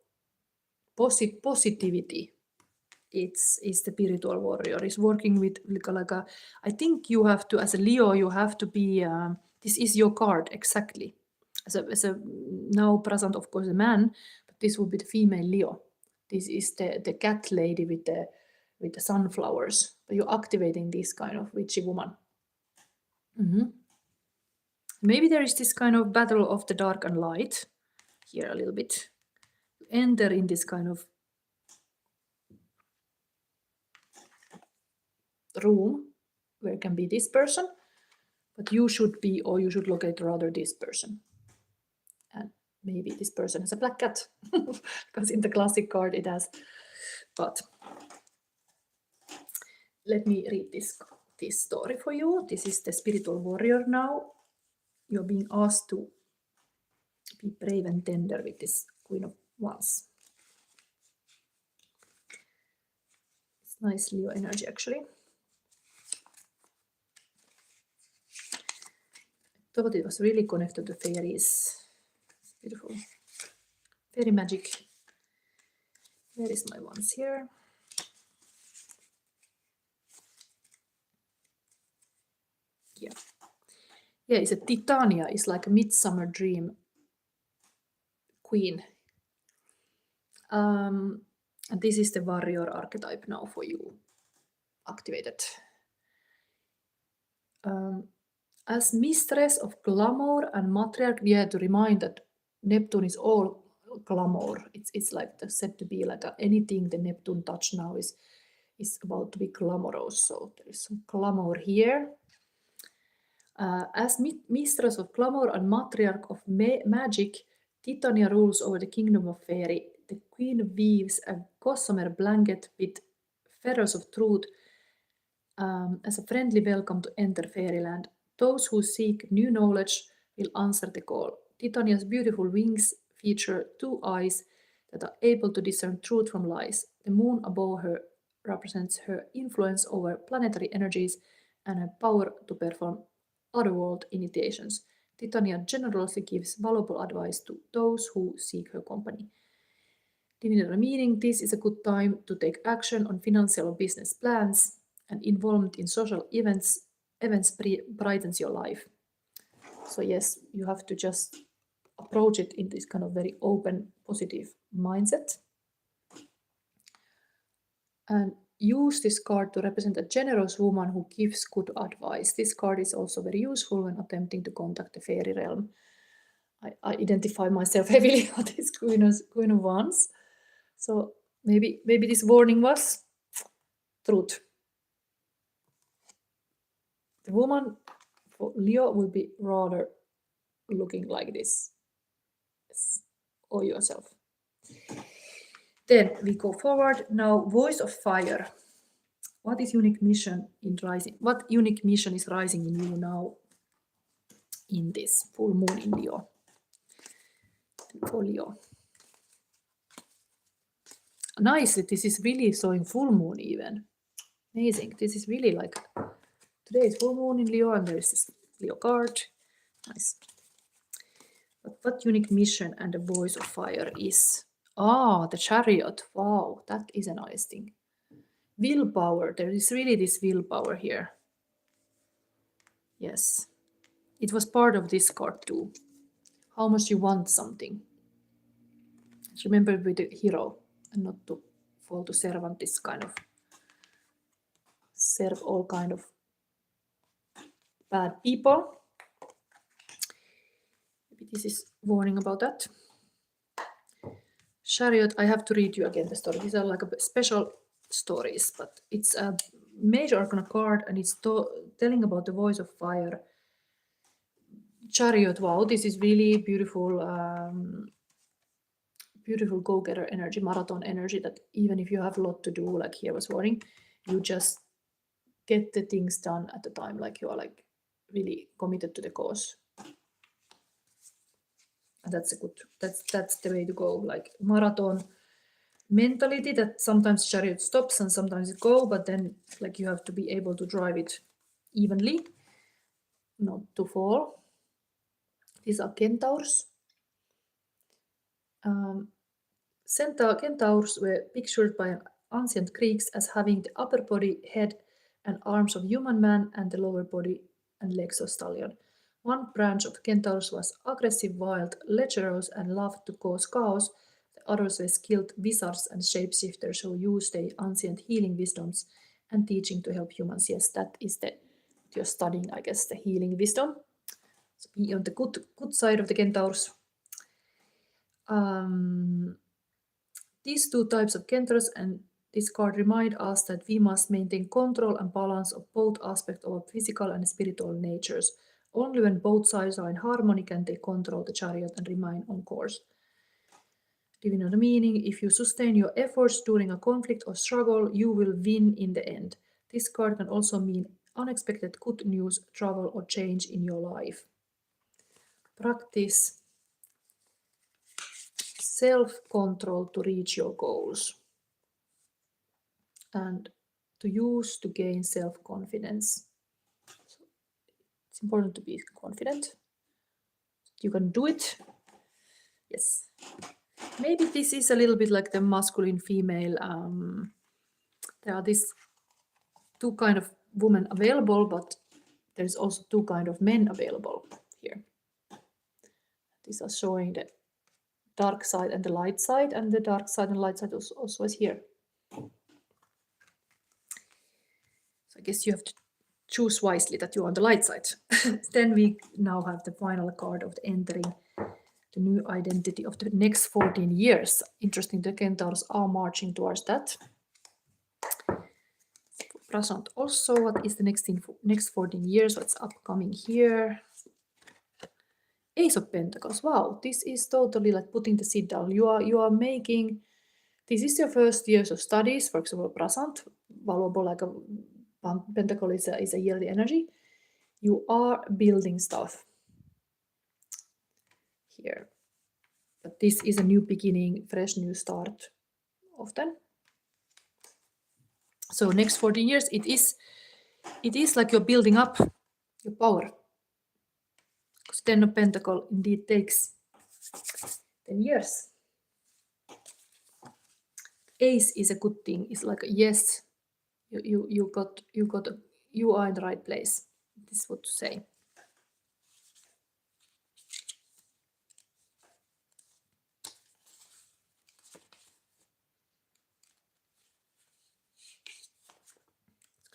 positivity. Is the spiritual warrior. Is working with like a. I think you have to, as a Leo, you have to be. This is your card exactly. As a now present, of course, a man, but this would be the female Leo. This is the cat lady with the sunflowers. But you're activating this kind of witchy woman. Maybe there is this kind of battle of the dark and light here a little bit. You enter in this kind of room where it can be this person, but you should be, or you should locate rather this person. And maybe this person has a black cat, because in the classic card it has. But let me read this story for you. This is the spiritual warrior now. You're being asked to be brave and tender with this Queen of Wands. It's nice Leo energy, actually. I thought it was really connected to fairies. It's beautiful. Fairy magic. Where is my wands here? Yeah. Yeah, it's a Titania. It's like a midsummer dream queen. And this is the warrior archetype now for you. Activated. As mistress of glamour and matriarch, we have to remind that Neptune is all glamour. It's like said to be like anything the Neptune touch now is about to be glamorous. So there is some glamour here. As mistress of glamour and matriarch of magic, Titania rules over the kingdom of fairy. The queen weaves a gossamer blanket with feathers of truth as a friendly welcome to enter fairyland. Those who seek new knowledge will answer the call. Titania's beautiful wings feature two eyes that are able to discern truth from lies. The moon above her represents her influence over planetary energies and her power to perform otherworld initiations. Titania generously gives valuable advice to those who seek her company. Divinatory meaning, this is a good time to take action on financial or business plans, and involvement in social events brightens your life. So yes, you have to just approach it in this kind of very open, positive mindset. And use this card to represent a generous woman who gives good advice. This card is also very useful when attempting to contact the fairy realm. I identify myself heavily on this Queen of Wands. So maybe this warning was truth. The woman for Leo will be rather looking like this. Yes. Or yourself. Then we go forward. Now, voice of fire. What is unique mission in rising? What unique mission is rising in you now in this full moon in Leo? For Leo. Nice, this is really showing full moon even. Amazing. This is really like, today is full moon in Leo and there is this Leo card. Nice. But what unique mission and the voice of fire is? Ah, the chariot. Wow, that is a nice thing. Willpower. There is really this willpower here. Yes. It was part of this card too. How much you want something. Remember with the hero and not to fall to servant, this kind of serve all kind of bad people. Maybe this is warning about that. Chariot, I have to read you again the story. These are like a special stories, but it's a major arcana card and it's telling about the voice of fire. Chariot, wow, this is really beautiful, beautiful go-getter energy, marathon energy, that even if you have a lot to do, like here was warning, you just get the things done at the time, like you are like really committed to the cause. And that's a good, that's the way to go, like marathon mentality, that sometimes chariot stops and sometimes it go, but then like you have to be able to drive it evenly, not to fall. These are centaurs. Centaurs were pictured by ancient Greeks as having the upper body, head, and arms of human man and the lower body and legs of stallion. One branch of centaurs was aggressive, wild, lecherous, and loved to cause chaos. The others were skilled wizards and shapeshifters who used their ancient healing wisdoms and teaching to help humans. Yes, that is the you're studying, I guess, the healing wisdom. So be on the good side of the centaurs. These two types of centaurs and this card remind us that we must maintain control and balance of both aspects of our physical and spiritual natures. Only when both sides are in harmony can they control the chariot and remain on course. Do you know the meaning? If you sustain your efforts during a conflict or struggle, you will win in the end. This card can also mean unexpected good news, travel, or change in your life. Practice self-control to reach your goals. And to use to gain self-confidence. So it's important to be confident. You can do it. Yes. Maybe this is a little bit like the masculine, female. There are these two kind of women available, but there's also two kind of men available here. These are showing the dark side and the light side, and the dark side and light side also is here. So I guess you have to choose wisely that you're on the light side. Then we now have the final card of the entering the new identity of the next 14 years. Interesting, the centaurs are marching towards that. Present also, what is the next 14 years, what's upcoming here? Ace of Pentacles, wow, this is totally like putting the seed down. You are making, this is your first years of studies, for example, present, valuable, like a pentacle is a yearly energy. You are building stuff here. But this is a new beginning, fresh new start often. So next 14 years, it is like you're building up your power. Because 10 of Pentacle indeed takes 10 years. Ace is a good thing. It's like, yes, you are in the right place. This is what to say.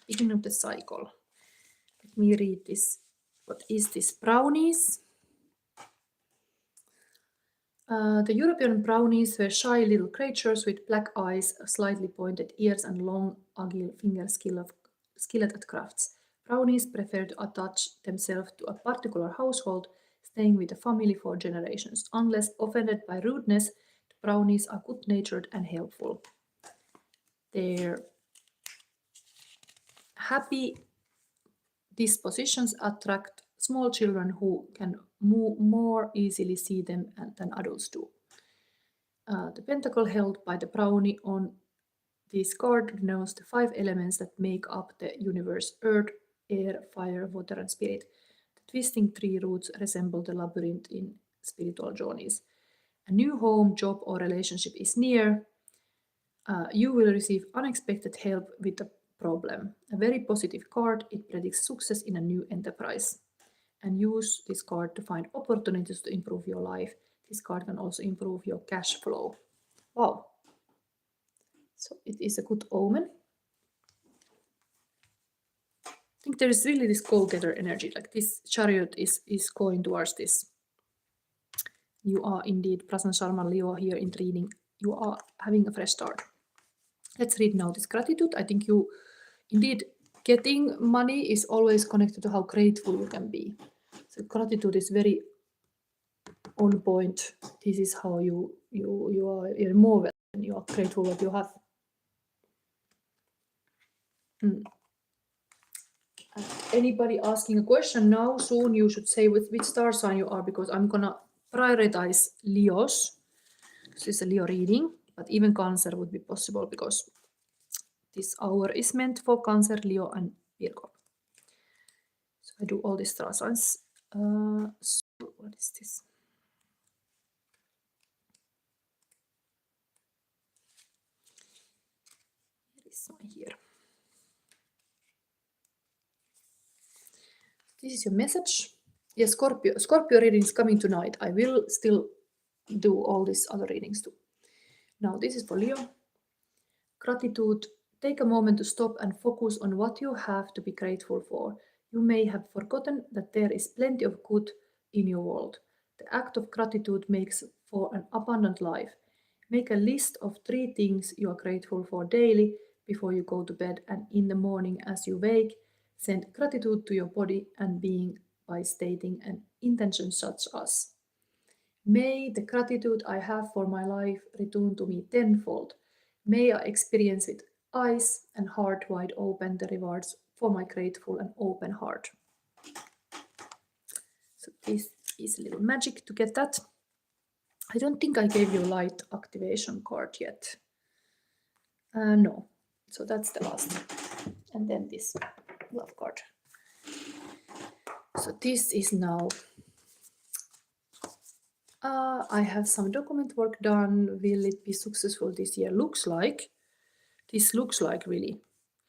beginning of the cycle. Let me read this. What is this? Brownies. The European brownies were shy little creatures with black eyes, slightly pointed ears, and long, agile finger skilled at crafts. Brownies prefer to attach themselves to a particular household, staying with the family for generations. Unless offended by rudeness, the brownies are good-natured and helpful. Their happy dispositions attract small children who can more easily see them than adults do. The pentacle held by the brownie on this card denotes the 5 elements that make up the universe: earth, air, fire, water, and spirit. The twisting tree roots resemble the labyrinth in spiritual journeys. A new home, job, or relationship is near. You will receive unexpected help with a problem. A very positive card, it predicts success in a new enterprise. And use this card to find opportunities to improve your life. This card can also improve your cash flow. Wow. So it is a good omen. I think there is really this go-getter energy, like this chariot is going towards this. You are indeed Prasan Sharma Leo here in reading. You are having a fresh start. Let's read now this gratitude. I think you indeed getting money is always connected to how grateful you can be. So gratitude is very on point. This is how you're more well and you are grateful what you have. Anybody asking a question now, soon you should say with which star sign you are, because I'm gonna prioritize Leos. This is a Leo reading, but even Cancer would be possible because this hour is meant for Cancer, Leo, and Virgo. So I do all these star signs. So what is this? This one here. This is your message. Yes, Scorpio. Scorpio reading is coming tonight. I will still do all these other readings too. Now this is for Leo. Gratitude. Take a moment to stop and focus on what you have to be grateful for. You may have forgotten that there is plenty of good in your world. The act of gratitude makes for an abundant life. Make a list of 3 things you are grateful for daily before you go to bed and in the morning as you wake. Send gratitude to your body and being by stating an intention such as: may the gratitude I have for my life return to me tenfold. May I experience with eyes and heart wide open the rewards for my grateful and open heart. So this is a little magic to get that. I don't think I gave you a light activation card yet. No, so that's the last. And then this love card. So this is now. I have some document work done. Will it be successful this year? Looks like. This looks like really.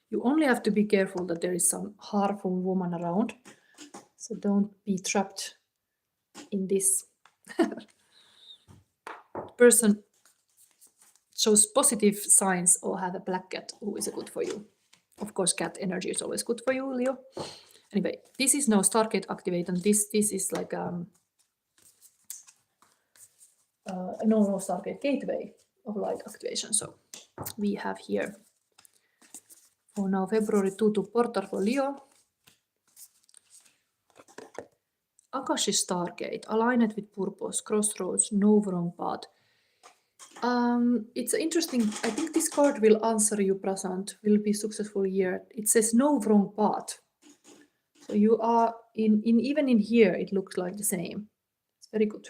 You only have to be careful that there is some harmful woman around. So don't be trapped in this. Person shows positive signs or have a black cat who is good for you. Of course, cat energy is always good for you, Leo. Anyway, this is now Stargate activate, and this is like no Stargate gateway of light activation. So we have here for now February 2 to Portal for Leo. Akashi Stargate, aligned with purpose, crossroads, no wrong path. It's interesting. I think this card will answer you, Prasant. Will be successful year. It says no wrong path. So you are in even in here. It looks like the same. It's very good.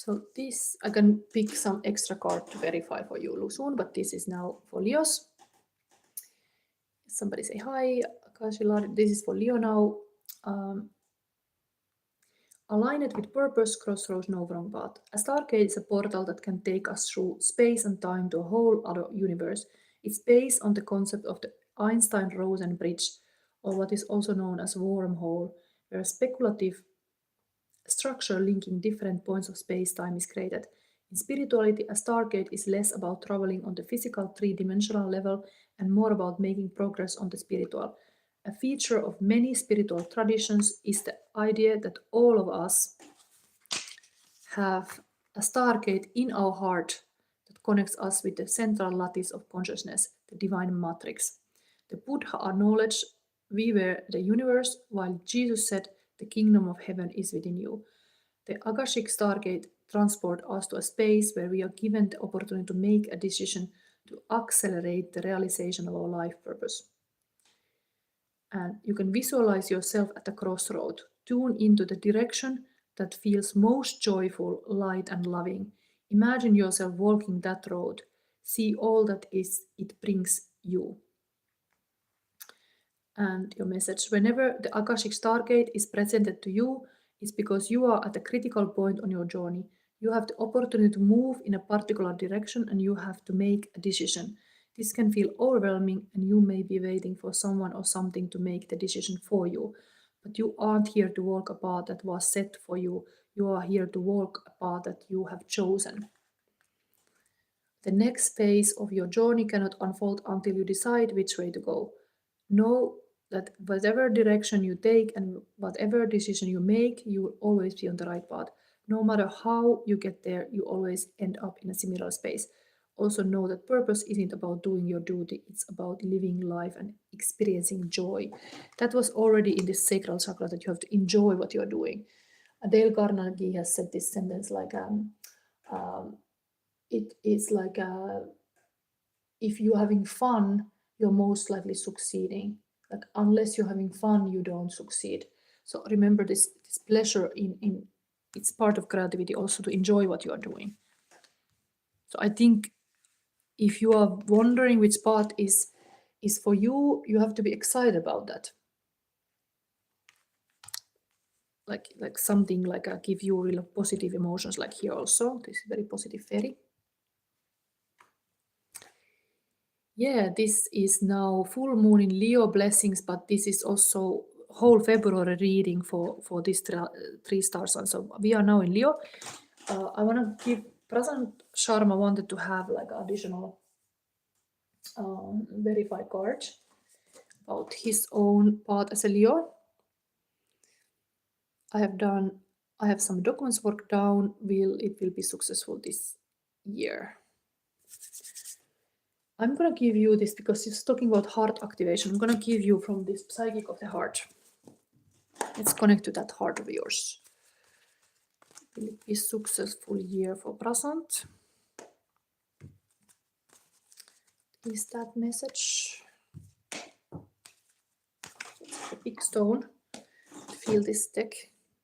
So this, I can pick some extra card to verify for you soon, but this is now for Leos. Somebody say hi, Akashila. This is for Leo now. Align it with purpose, crossroads, no wrong path. A stargate is a portal that can take us through space and time to a whole other universe. It's based on the concept of the Einstein-Rosen bridge, or what is also known as wormhole, where a speculative structure linking different points of space-time is created. In spirituality, a stargate is less about traveling on the physical three-dimensional level and more about making progress on the spiritual. A feature of many spiritual traditions is the idea that all of us have a stargate in our heart that connects us with the central lattice of consciousness, the divine matrix. The Buddha acknowledged we were the universe, while Jesus said the kingdom of heaven is within you. The Akashic Stargate transports us to a space where we are given the opportunity to make a decision to accelerate the realization of our life purpose. And you can visualize yourself at a crossroad. Tune into the direction that feels most joyful, light, and loving. Imagine yourself walking that road. See all that it brings you. And your message: whenever the Akashic Stargate is presented to you, it's because you are at a critical point on your journey. You have the opportunity to move in a particular direction and you have to make a decision. This can feel overwhelming and you may be waiting for someone or something to make the decision for you. But you aren't here to walk a path that was set for you. You are here to walk a path that you have chosen. The next phase of your journey cannot unfold until you decide which way to go. Know that whatever direction you take and whatever decision you make, you will always be on the right path. No matter how you get there, you always end up in a similar space. Also know that purpose isn't about doing your duty, it's about living life and experiencing joy. That was already in this sacral chakra, that you have to enjoy what you're doing. Dale Carnegie has said this sentence like, it is like if you're having fun, you're most likely succeeding. Like unless you're having fun, you don't succeed. So remember this pleasure in it's part of creativity also to enjoy what you are doing. So I think if you are wondering which path is for you, you have to be excited about that. Like something like give you real positive emotions, like here also. This is very positive fairy. Yeah, this is now full moon in Leo, blessings, but this is also whole February reading for this three star sign. So we are now in Leo. I want to give Prasant Sharma wanted to have like additional verified card about his own path as a Leo. I have some documents worked down. It will be successful this year. I'm gonna give you this because it's talking about heart activation. I'm gonna give you from this Psychic of the Heart. Let's connect to that heart of yours. Will it be a successful year for Prasant? Is that message? It's a big stone. Feel this deck.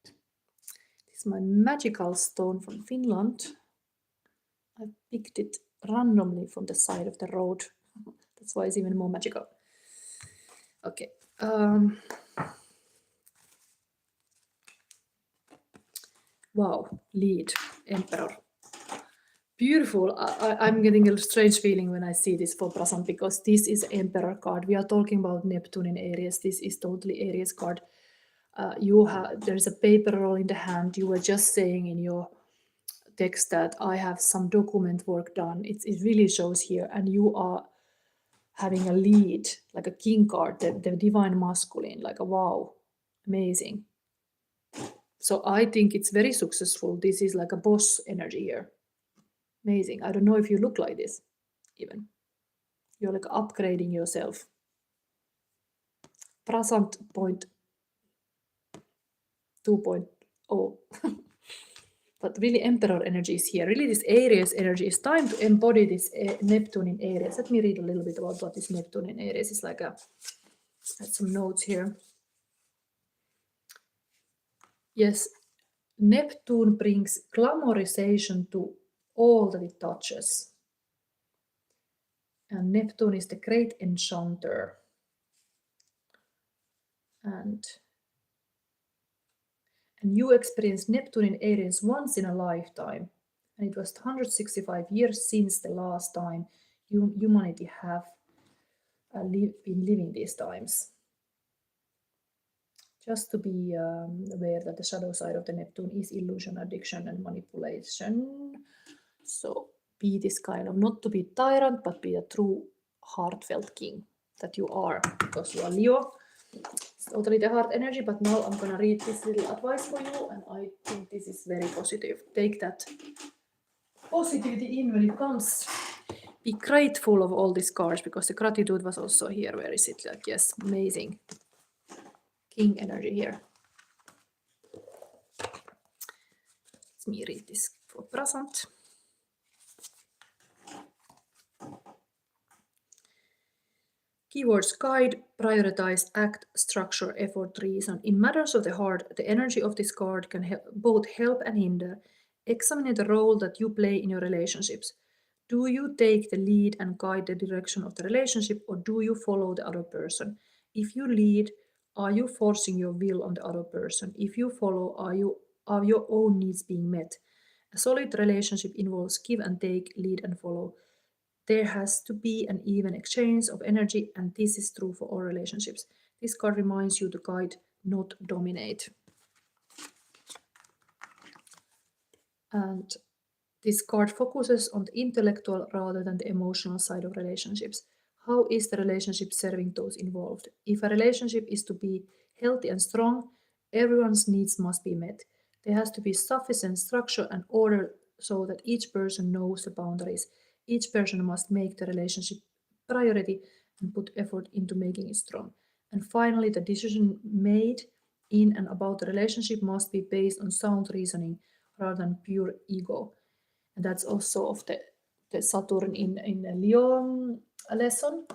This is my magical stone from Finland. I picked it randomly from the side of the road. That's why it's even more magical. Okay. Wow, lead, Emperor. Beautiful. I'm getting a strange feeling when I see this for Prasant because this is Emperor card. We are talking about Neptune in Aries. This is totally Aries card. There's a paper roll in the hand. You were just saying in your text that I have some document work done. It really shows here, and you are having a lead, like a king card, the divine masculine, like a wow, amazing. So I think it's very successful. This is like a boss energy here. Amazing. I don't know if you look like this even. You're like upgrading yourself. Prasant point 2.0. But really Emperor energy is here. Really this Aries energy is time to embody this Neptune in Aries. Let me read a little bit about what this Neptune in Aries is like. I had some notes here. Yes, Neptune brings glamorization to all that it touches. And Neptune is the great enchanter. And And you experienced Neptune in Aries once in a lifetime. And it was 165 years since the last time humanity have been living these times. Just to be aware that the shadow side of the Neptune is illusion, addiction, and manipulation. So be this kind of, not to be tyrant, but be a true heartfelt king that you are, because you are Leo. It's totally the heart energy, but now I'm gonna read this little advice for you, and I think this is very positive. Take that positivity in when it comes. Be grateful of all these cards, because the gratitude was also here. Where is it? Like, yes, amazing. King energy here. Let me read this for present. Keywords: guide, prioritize, act, structure, effort, reason. In matters of the heart, the energy of this card can both help and hinder. Examine the role that you play in your relationships. Do you take the lead and guide the direction of the relationship, or do you follow the other person? If you lead, are you forcing your will on the other person? If you follow, are your own needs being met? A solid relationship involves give and take, lead and follow. There has to be an even exchange of energy, and this is true for all relationships. This card reminds you to guide, not dominate. And this card focuses on the intellectual rather than the emotional side of relationships. How is the relationship serving those involved? If a relationship is to be healthy and strong, everyone's needs must be met. There has to be sufficient structure and order so that each person knows the boundaries. Each person must make the relationship priority and put effort into making it strong. And finally, the decision made in and about the relationship must be based on sound reasoning rather than pure ego. And that's also of the Saturn in a Leo lesson,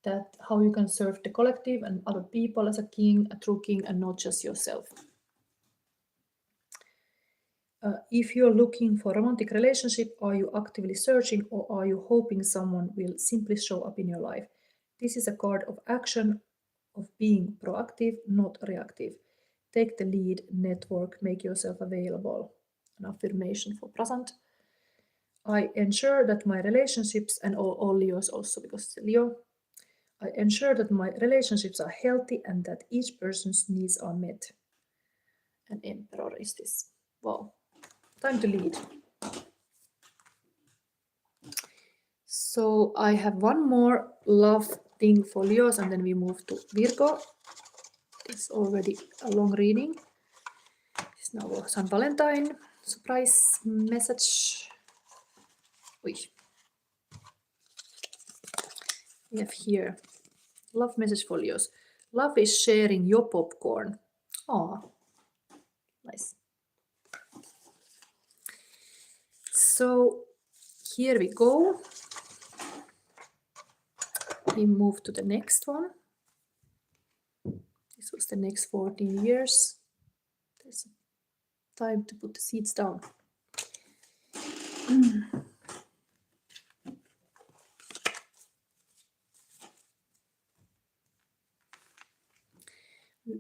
that how you can serve the collective and other people as a king, a true king, and not just yourself. If you're looking for a romantic relationship, are you actively searching, or are you hoping someone will simply show up in your life? This is a card of action, of being proactive, not reactive. Take the lead, network, make yourself available. An affirmation for present. I ensure that my relationships, and all Leos also, because it's Leo, I ensure that my relationships are healthy and that each person's needs are met. An Emperor is this. Wow. Time to lead. So I have one more love thing for Leos, and then we move to Virgo. It's already a long reading. It's now s.valentine surprise message. We have here love message for Leos. Love is sharing your popcorn. Oh, nice. So here we go. We move to the next one. This was the next 14 years. There's time to put the seeds down.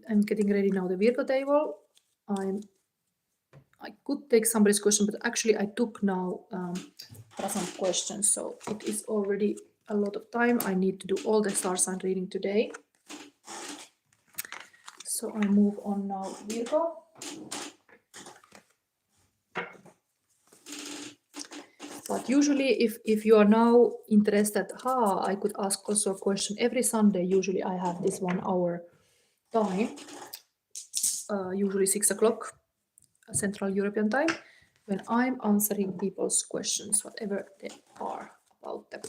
I'm getting ready now the Virgo table. I could take somebody's question, but actually I took now present questions, so it is already a lot of time. I need to do all the star sign reading today. So I move on now Virgo. But usually if you are now interested, I could ask also a question every Sunday. Usually I have this 1 hour time, usually 6 o'clock Central European time, when I'm answering people's questions, whatever they are about them.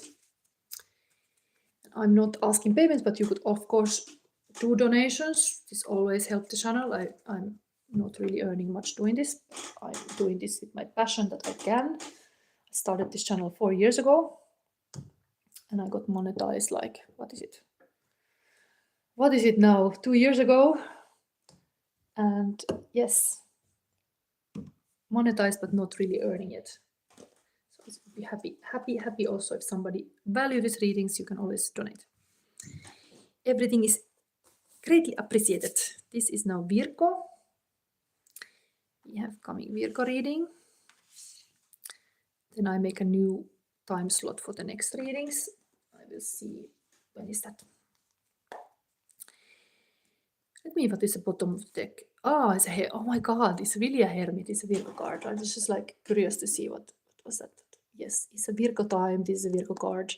I'm not asking payments, but you could of course do donations. This always helps the channel. I'm not really earning much doing this. I'm doing this with my passion that I can. I started this channel 4 years ago, and I got monetized like, what is it? What is it now? 2 years ago. And yes, monetized but not really earning it. So I would be happy also if somebody value these readings. You can always donate. Everything is greatly appreciated. This is now Virgo. We have coming Virgo reading. Then I make a new time slot for the next readings. I will see when is that. Let me, what is the bottom of the deck? Ah, it's a oh my god, it's really a hermit, it's a Virgo card. I was just like curious to see what was that. Yes, it's a Virgo time, this is a Virgo card.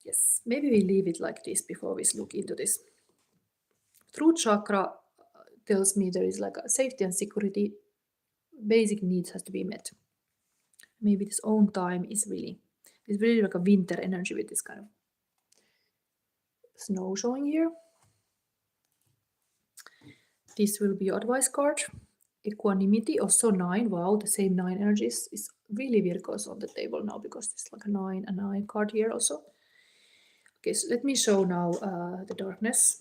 Yes, maybe we leave it like this before we look into this. Throat chakra tells me there is like a safety and security, basic needs has to be met. Maybe this own time is really, it's really like a winter energy with this kind of snow showing here. This will be advice card. Equanimity, also 9. Wow, the same 9 energies is really Virgos on the table now because it's like a 9 and 9 card here also. Okay, so let me show now the darkness.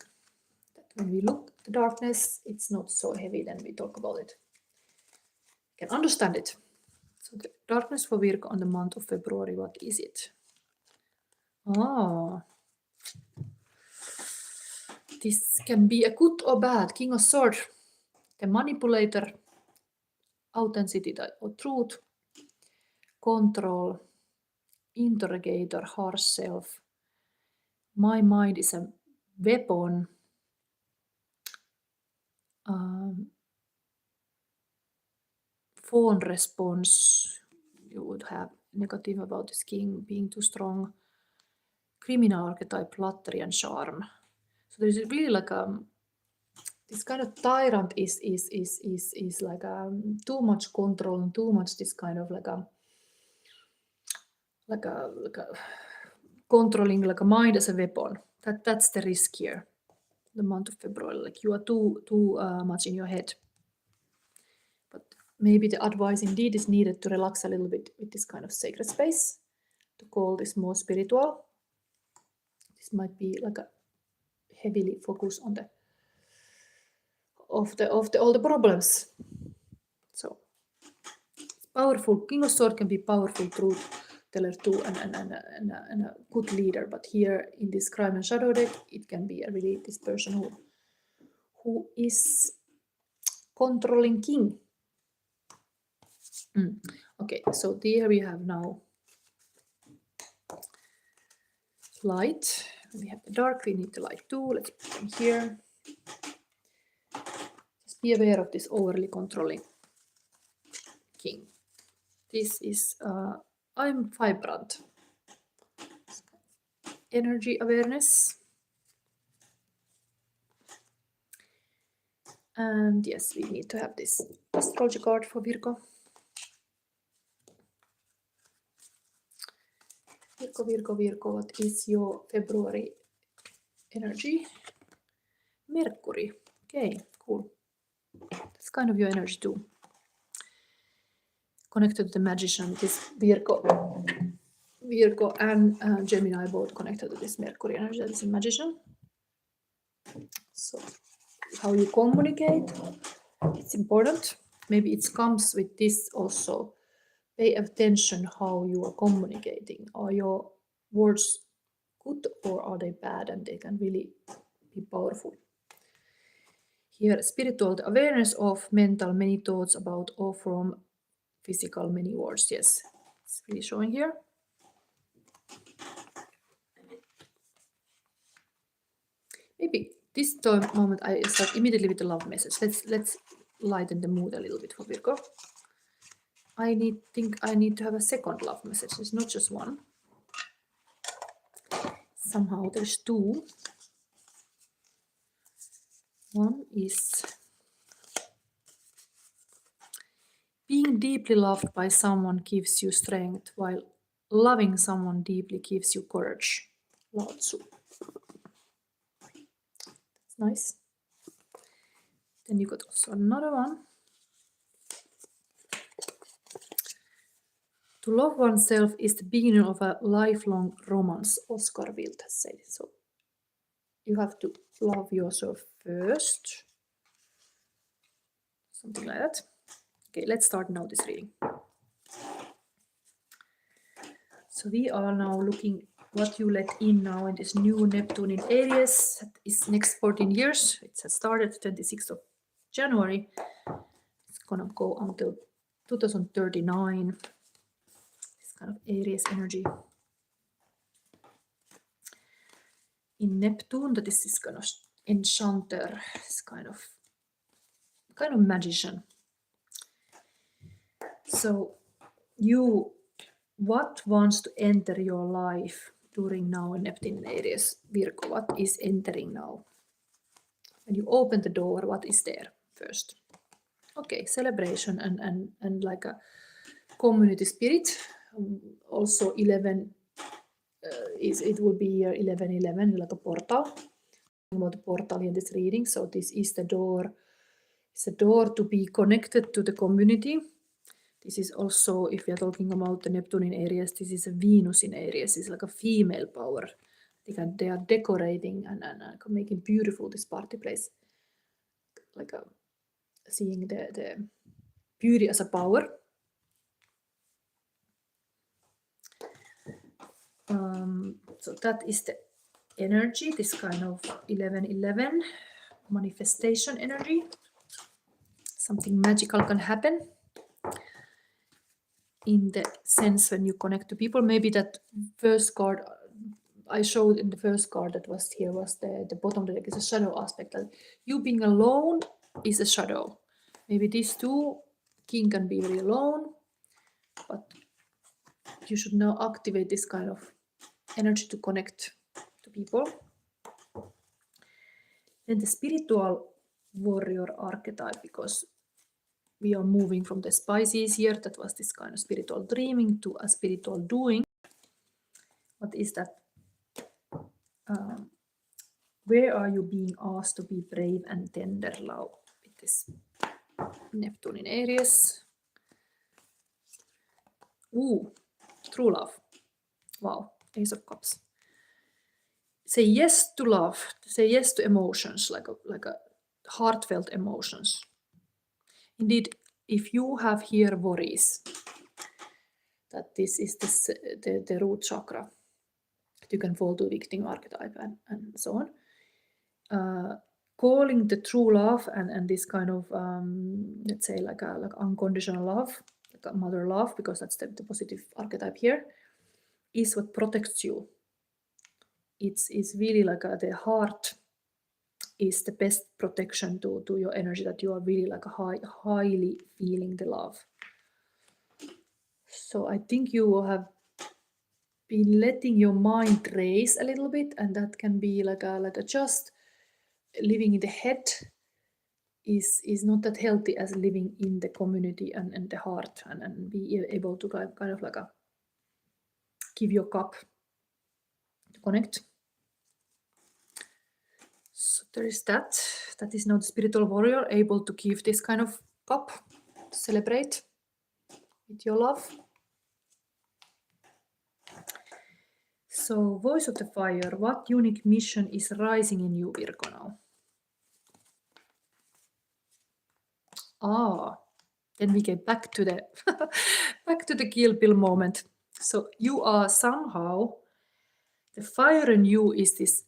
When we look at the darkness, it's not so heavy then we talk about it. You can understand it. So the darkness for Virgo on the month of February, what is it? Ah, this can be a good or bad. King of Swords, the manipulator, authenticity or truth, control, interrogator, harsh self. My mind is a weapon. Phone response, you would have negative about this king being too strong. Criminal archetype, flattery and charm. So there's really like this kind of tyrant is like too much control and too much this kind of like a controlling like a mind as a weapon. That's the risk here. The month of February, like you are too much in your head. But maybe the advice indeed is needed to relax a little bit with this kind of sacred space, to call this more spiritual. This might be like a heavily focus on the all the problems. So it's powerful. King of Swords can be powerful truth teller too and a good leader. But here in this crime and shadow deck, it can be really this person who is controlling king. Okay, so there we have now light. We have the dark, we need the light too. Let's put them here. Just be aware of this overly controlling king. This is, I'm vibrant. Energy awareness. And yes, we need to have this astrology card for Virgo. Virgo, what is your February energy? Mercury. Okay, cool. That's kind of your energy too. Connected to the magician, this Virgo and Gemini both connected to this Mercury energy, that is a magician. So how you communicate, it's important. Maybe it comes with this also. Pay attention how you are communicating. Are your words good or are they bad, and they can really be powerful. Here, spiritual awareness of mental, many thoughts about or from physical, many words. Yes, it's really showing here. Maybe this moment I start immediately with the love message. Let's lighten the mood a little bit for Virgo. I think I need to have a second love message. It's not just one. Somehow there's two. One is being deeply loved by someone gives you strength, while loving someone deeply gives you courage. Lao Tzu. That's nice. Then you got also another one. To love oneself is the beginning of a lifelong romance, Oscar Wilde has said. So you have to love yourself first. Something like that. Okay, let's start now this reading. So we are now looking what you let in now in this new Neptune in Aries. That is next 14 years. It has started 26th of January. gonna go until 2039. This kind of Aries energy. In Neptune, that is this kind of enchanter, this kind of magician. So what wants to enter your life during now in Neptune in Aries, Virgo? What is entering now? When you open the door, what is there first? Okay, celebration and like a community spirit. Also 11 it would be year 1111, like a portal. About the portal in this reading. So this is the door. It's a door to be connected to the community. This is also, if we are talking about the Neptune in Aries, this is a Venus in Aries. It's like a female power. They are decorating and making beautiful this party place. Like seeing the beauty as a power. So that is the energy, this kind of 1111 manifestation energy. Something magical can happen. In the sense when you connect to people, maybe that first card I showed in the first card that was here was the bottom deck is a shadow aspect. That you being alone is a shadow. Maybe these two, king can be very alone, but you should now activate this kind of energy to connect to people. Then the spiritual warrior archetype, because we are moving from the Pisces here, that was this kind of spiritual dreaming, to a spiritual doing. What is that? Where are you being asked to be brave and tender love? With this Neptune in Aries. Ooh, true love. Wow, Ace of Cups. Say yes to love. Say yes to emotions, like a heartfelt emotions. Indeed, if you have here worries, that this is the root chakra, you can fall to victim archetype and so on. Calling the true love and this kind of let's say like unconditional love, like a mother love, because that's the positive archetype here, is what protects you. It's really like the heart is the best protection to your energy, that you are really like highly feeling the love. So I think you will have been letting your mind race a little bit, and that can be like a just living in the head is not that healthy as living in the community and the heart and be able to kind of like give your cup to connect. So there is that. That is now the spiritual warrior, able to give this kind of cup, celebrate with your love. So voice of the fire, what unique mission is rising in you, Virgo, now? Then we get back to the back to the Kill Bill moment. So you are somehow, the fire in you is this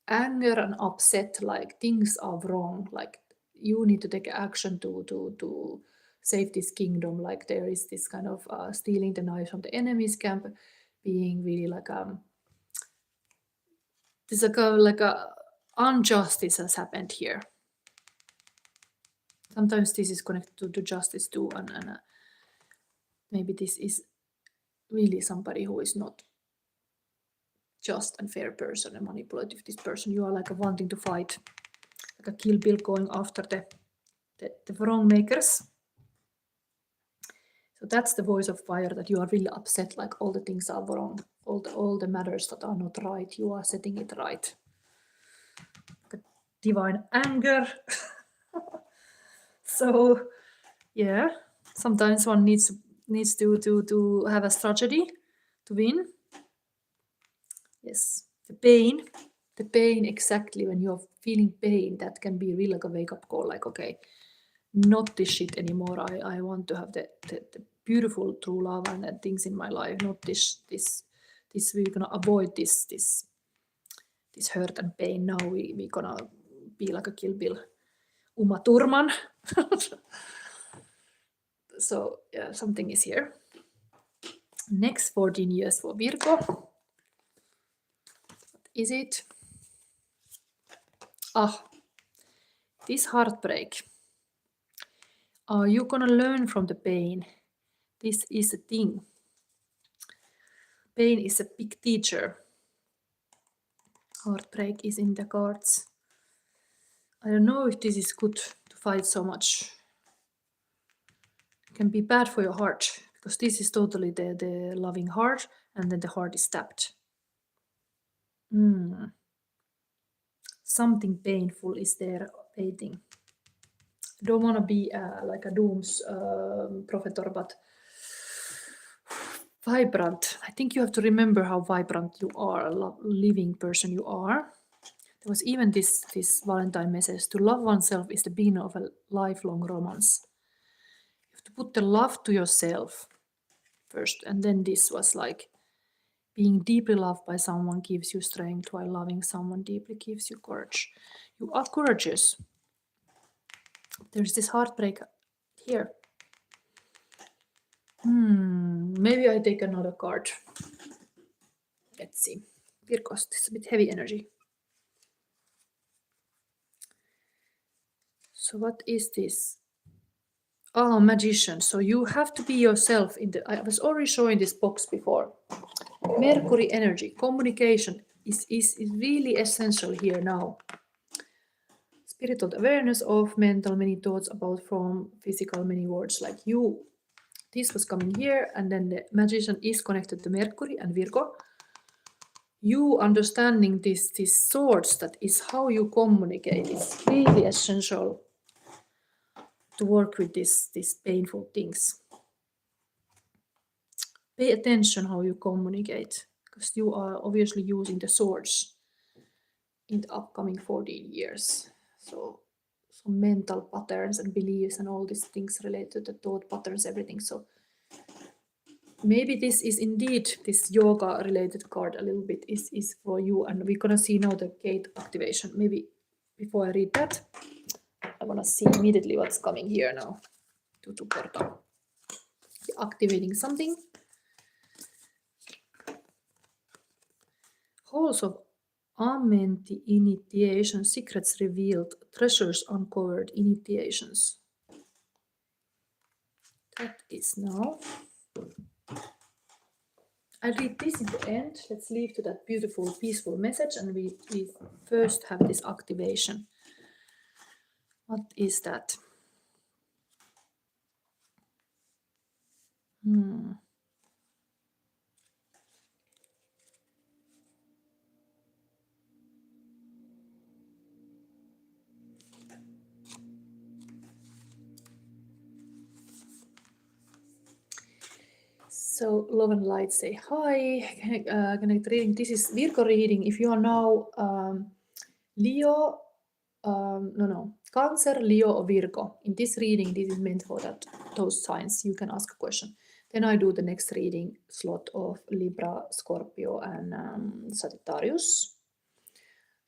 anger and upset, like things are wrong, like you need to take action to save this kingdom. Like there is this kind of stealing the knives from the enemy's camp, being really like this like a injustice has happened here. Sometimes this is connected to justice too, and maybe this is really somebody who is not just and fair person and manipulative. This person, you are like wanting to fight, like a Kill Bill, going after the wrong makers. So that's the voice of fire, that you are really upset, like all the things are wrong, all the matters that are not right, you are setting it right. Like divine anger. So yeah, sometimes one needs to have a strategy to win. Yes, the pain, exactly. When you're feeling pain, that can be really like a wake-up call, like, okay, not this shit anymore. I want to have the beautiful true love and things in my life, not this we're gonna avoid this hurt and pain. Now we're gonna be like a Kill Bill Uma Thurman. So something is here. Next 14 years for Virgo. What is it? This heartbreak. Are you gonna learn from the pain? This is a thing. Pain is a big teacher. Heartbreak is in the cards. I don't know if this is good to fight so much. It can be bad for your heart, because this is totally the loving heart, and then the heart is stabbed. Something painful is there waiting. I don't want to be like a dooms prophetor, but vibrant. I think you have to remember how vibrant you are, a living person you are. There was even this Valentine message: to love oneself is the beginning of a lifelong romance. You have to put the love to yourself first, and then this was like, being deeply loved by someone gives you strength, while loving someone deeply gives you courage. You are courageous. There's this heartbreak here. Maybe I take another card. Let's see. Virgos, this is a bit heavy energy. So what is this? Oh, magician. So you have to be yourself in the... I was already showing this box before. Mercury energy, communication is really essential here now. Spiritual awareness of mental, many thoughts about from physical, many words like you. This was coming here, and then the magician is connected to Mercury and Virgo. You understanding these swords, that is how you communicate. It's really essential to work with these painful things. Pay attention how you communicate, because you are obviously using the swords in the upcoming 14 years. So mental patterns and beliefs and all these things related to thought patterns, everything. So maybe this is indeed, this yoga related card a little bit is for you, and we're gonna see now the gate activation. Maybe before I read that, I wanna see immediately what's coming here now. To portal. Activating something. Halls of Amenti initiation, secrets revealed, treasures uncovered, initiations. That is now. I'll read this in the end. Let's leave to that beautiful, peaceful message, and we first have this activation. What is that? So love and light say hi. Connect reading. This is Virgo reading. If you are now Leo, Cancer, Leo, or Virgo. In this reading, this is meant for those signs. You can ask a question. Then I do the next reading slot of Libra, Scorpio, and Sagittarius.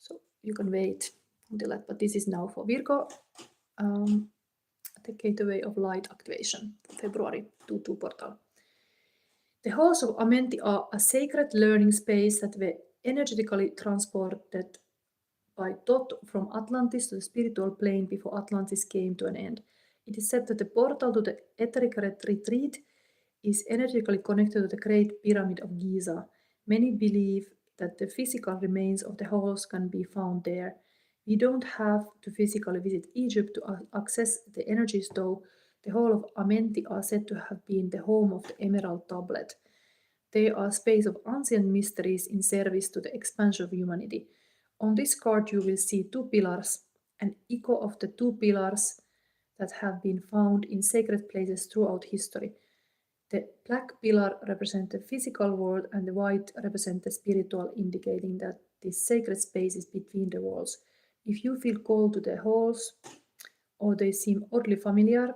So you can wait until that. But this is now for Virgo. The Gateway of Light activation, February 2 portal. The halls of Amenti are a sacred learning space that were energetically transported by thought from Atlantis to the spiritual plane before Atlantis came to an end. It is said that the portal to the etheric retreat is energetically connected to the Great Pyramid of Giza. Many believe that the physical remains of the halls can be found there. We don't have to physically visit Egypt to access the energies, though. The Hall of Amenti are said to have been the home of the Emerald Tablet. They are a space of ancient mysteries in service to the expansion of humanity. On this card you will see two pillars, an echo of the two pillars that have been found in sacred places throughout history. The black pillar represents the physical world and the white represents the spiritual, indicating that this sacred space is between the worlds. If you feel called to the halls or they seem oddly familiar,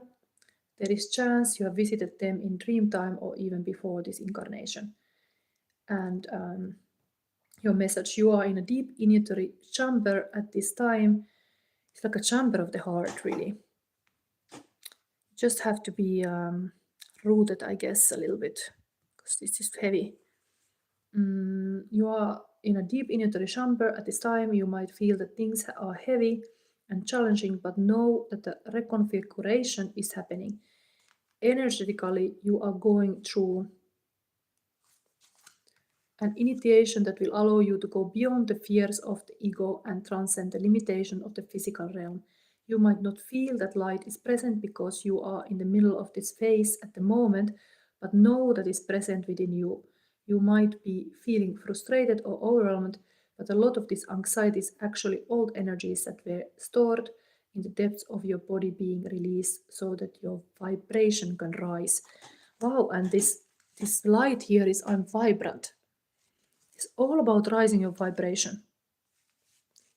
there is chance you have visited them in dream time or even before this incarnation. And your message: you are in a deep initiatory chamber at this time. It's like a chamber of the heart, really. just have to be rooted, I guess, a little bit, because this is heavy. You are in a deep initiatory chamber at this time. You might feel that things are heavy and challenging, but know that the reconfiguration is happening. Energetically, you are going through an initiation that will allow you to go beyond the fears of the ego and transcend the limitation of the physical realm. You might not feel that light is present because you are in the middle of this phase at the moment, but know that it's present within you. You might be feeling frustrated or overwhelmed, but a lot of this anxiety is actually old energies that were stored in the depths of your body being released so that your vibration can rise. Wow, and this light here is I'm vibrant. It's all about rising your vibration.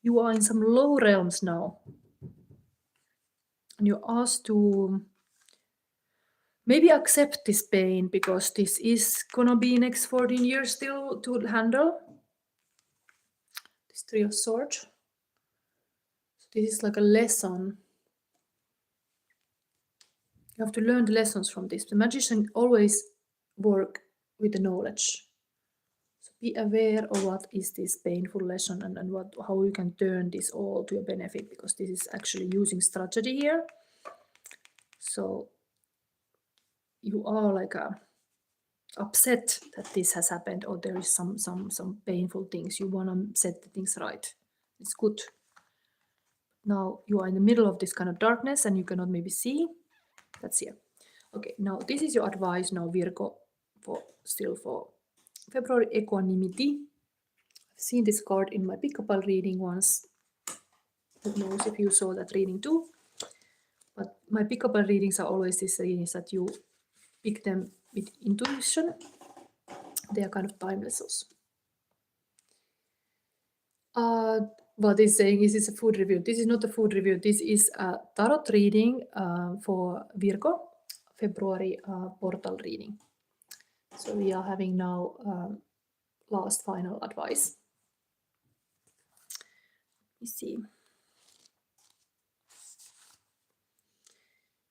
You are in some low realms now. And you're asked to maybe accept this pain because this is gonna be next 14 years still to handle. This Three of Swords. So this is like a lesson. You have to learn the lessons from this. The magician always work with the knowledge. So be aware of what is this painful lesson and how you can turn this all to your benefit, because this is actually using strategy here. So you are like upset that this has happened, or there is some painful things. You want to set the things right. It's good. Now you are in the middle of this kind of darkness and you cannot maybe see. That's here. Okay, now this is your advice now, Virgo, for February equanimity. I've seen this card in my pick-up reading once. Who knows if you saw that reading too? But my pick-up readings are always these readings that you pick them with intuition. They are kind of timeless also. What is saying is this a food review? This is not a food review. This is a tarot reading for Virgo, February portal reading. So we are having now last final advice. Let me see.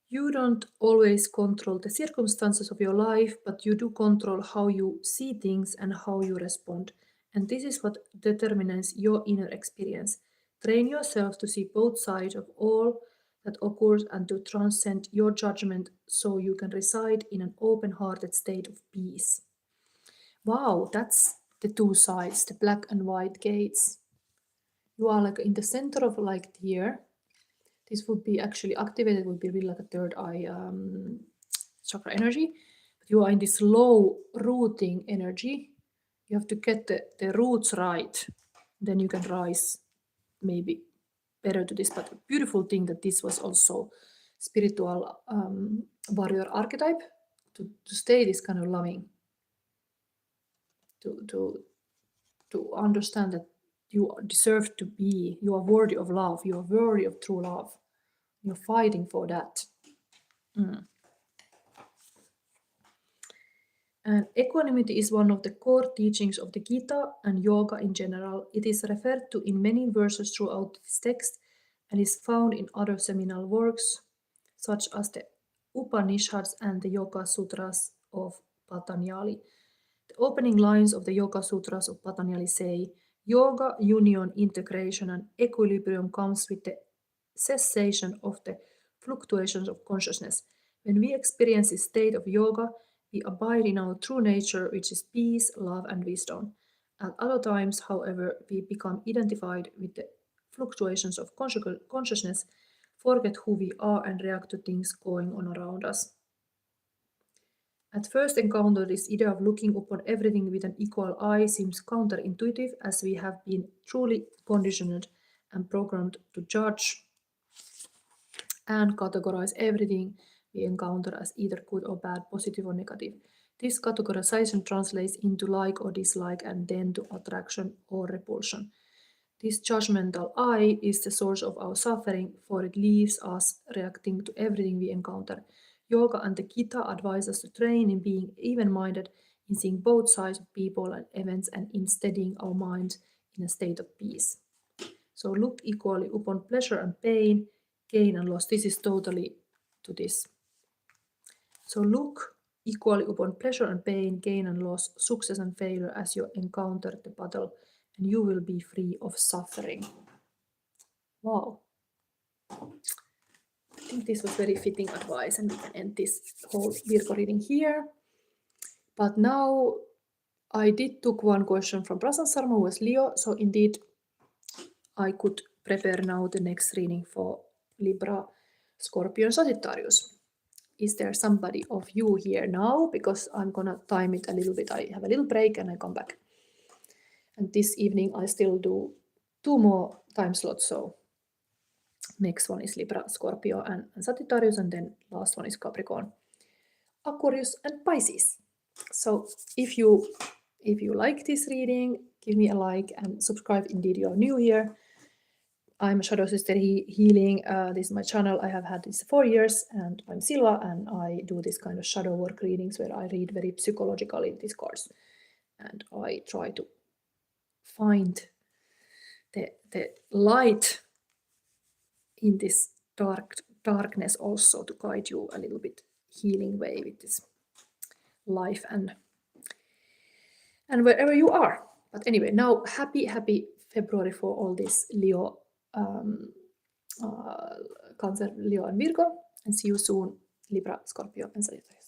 You don't always control the circumstances of your life, but you do control how you see things and how you respond. And this is what determines your inner experience. Train yourself to see both sides of all that occurs and to transcend your judgment so you can reside in an open-hearted state of peace. Wow, that's the two sides, the black and white gates. You are like in the center of like here. This would be actually activated, would be really like a third eye chakra energy. But you are in this low rooting energy. You have to get the roots right. Then you can rise maybe better to this. But a beautiful thing that this was also spiritual warrior archetype to stay this kind of loving. To understand that you deserve to be, you are worthy of love, you are worthy of true love. You're fighting for that. And equanimity is one of the core teachings of the Gita and yoga in general. It is referred to in many verses throughout this text and is found in other seminal works, such as the Upanishads and the Yoga Sutras of Patanjali. The opening lines of the Yoga Sutras of Patanjali say, Yoga, union, integration, and equilibrium comes with the cessation of the fluctuations of consciousness. When we experience this state of yoga, we abide in our true nature, which is peace, love, and wisdom. At other times, however, we become identified with the fluctuations of consciousness, forget who we are, and react to things going on around us. At first encounter, this idea of looking upon everything with an equal eye seems counterintuitive, as we have been truly conditioned and programmed to judge and categorize everything we encounter as either good or bad, positive or negative. This categorization translates into like or dislike and then to attraction or repulsion. This judgmental eye is the source of our suffering, for it leaves us reacting to everything we encounter. Yoga and the Gita advise us to train in being even-minded, in seeing both sides of people and events, and in steadying our minds in a state of peace. So look equally upon pleasure and pain, gain and loss. This is totally to this. So look equally upon pleasure and pain, gain and loss, success and failure as you encounter the battle, and you will be free of suffering. Wow. I think this was very fitting advice, and we can end this whole Virgo reading here. But now I did took one question from Prasan Sarma, who was Leo, so indeed I could prepare now the next reading for Libra, Scorpio, Sagittarius. Is there somebody of you here now? Because I'm gonna time it a little bit. I have a little break and I come back. And this evening I still do 2 more time slots. So next one is Libra, Scorpio, and Sagittarius, and then last one is Capricorn, Aquarius, and Pisces. So if you like this reading, give me a like and subscribe. Indeed, you're new here. I'm Shadow Sister Healing. This is my channel. I have had this 4 years, and I'm Silva, and I do this kind of shadow work readings where I read very psychologically these cards, and I try to find the light in this darkness also to guide you a little bit healing way with this life and wherever you are. But anyway, now happy February for all this Leo, Cancer, Leo and Virgo, and see you soon, Libra, Scorpio, and Sagittarius.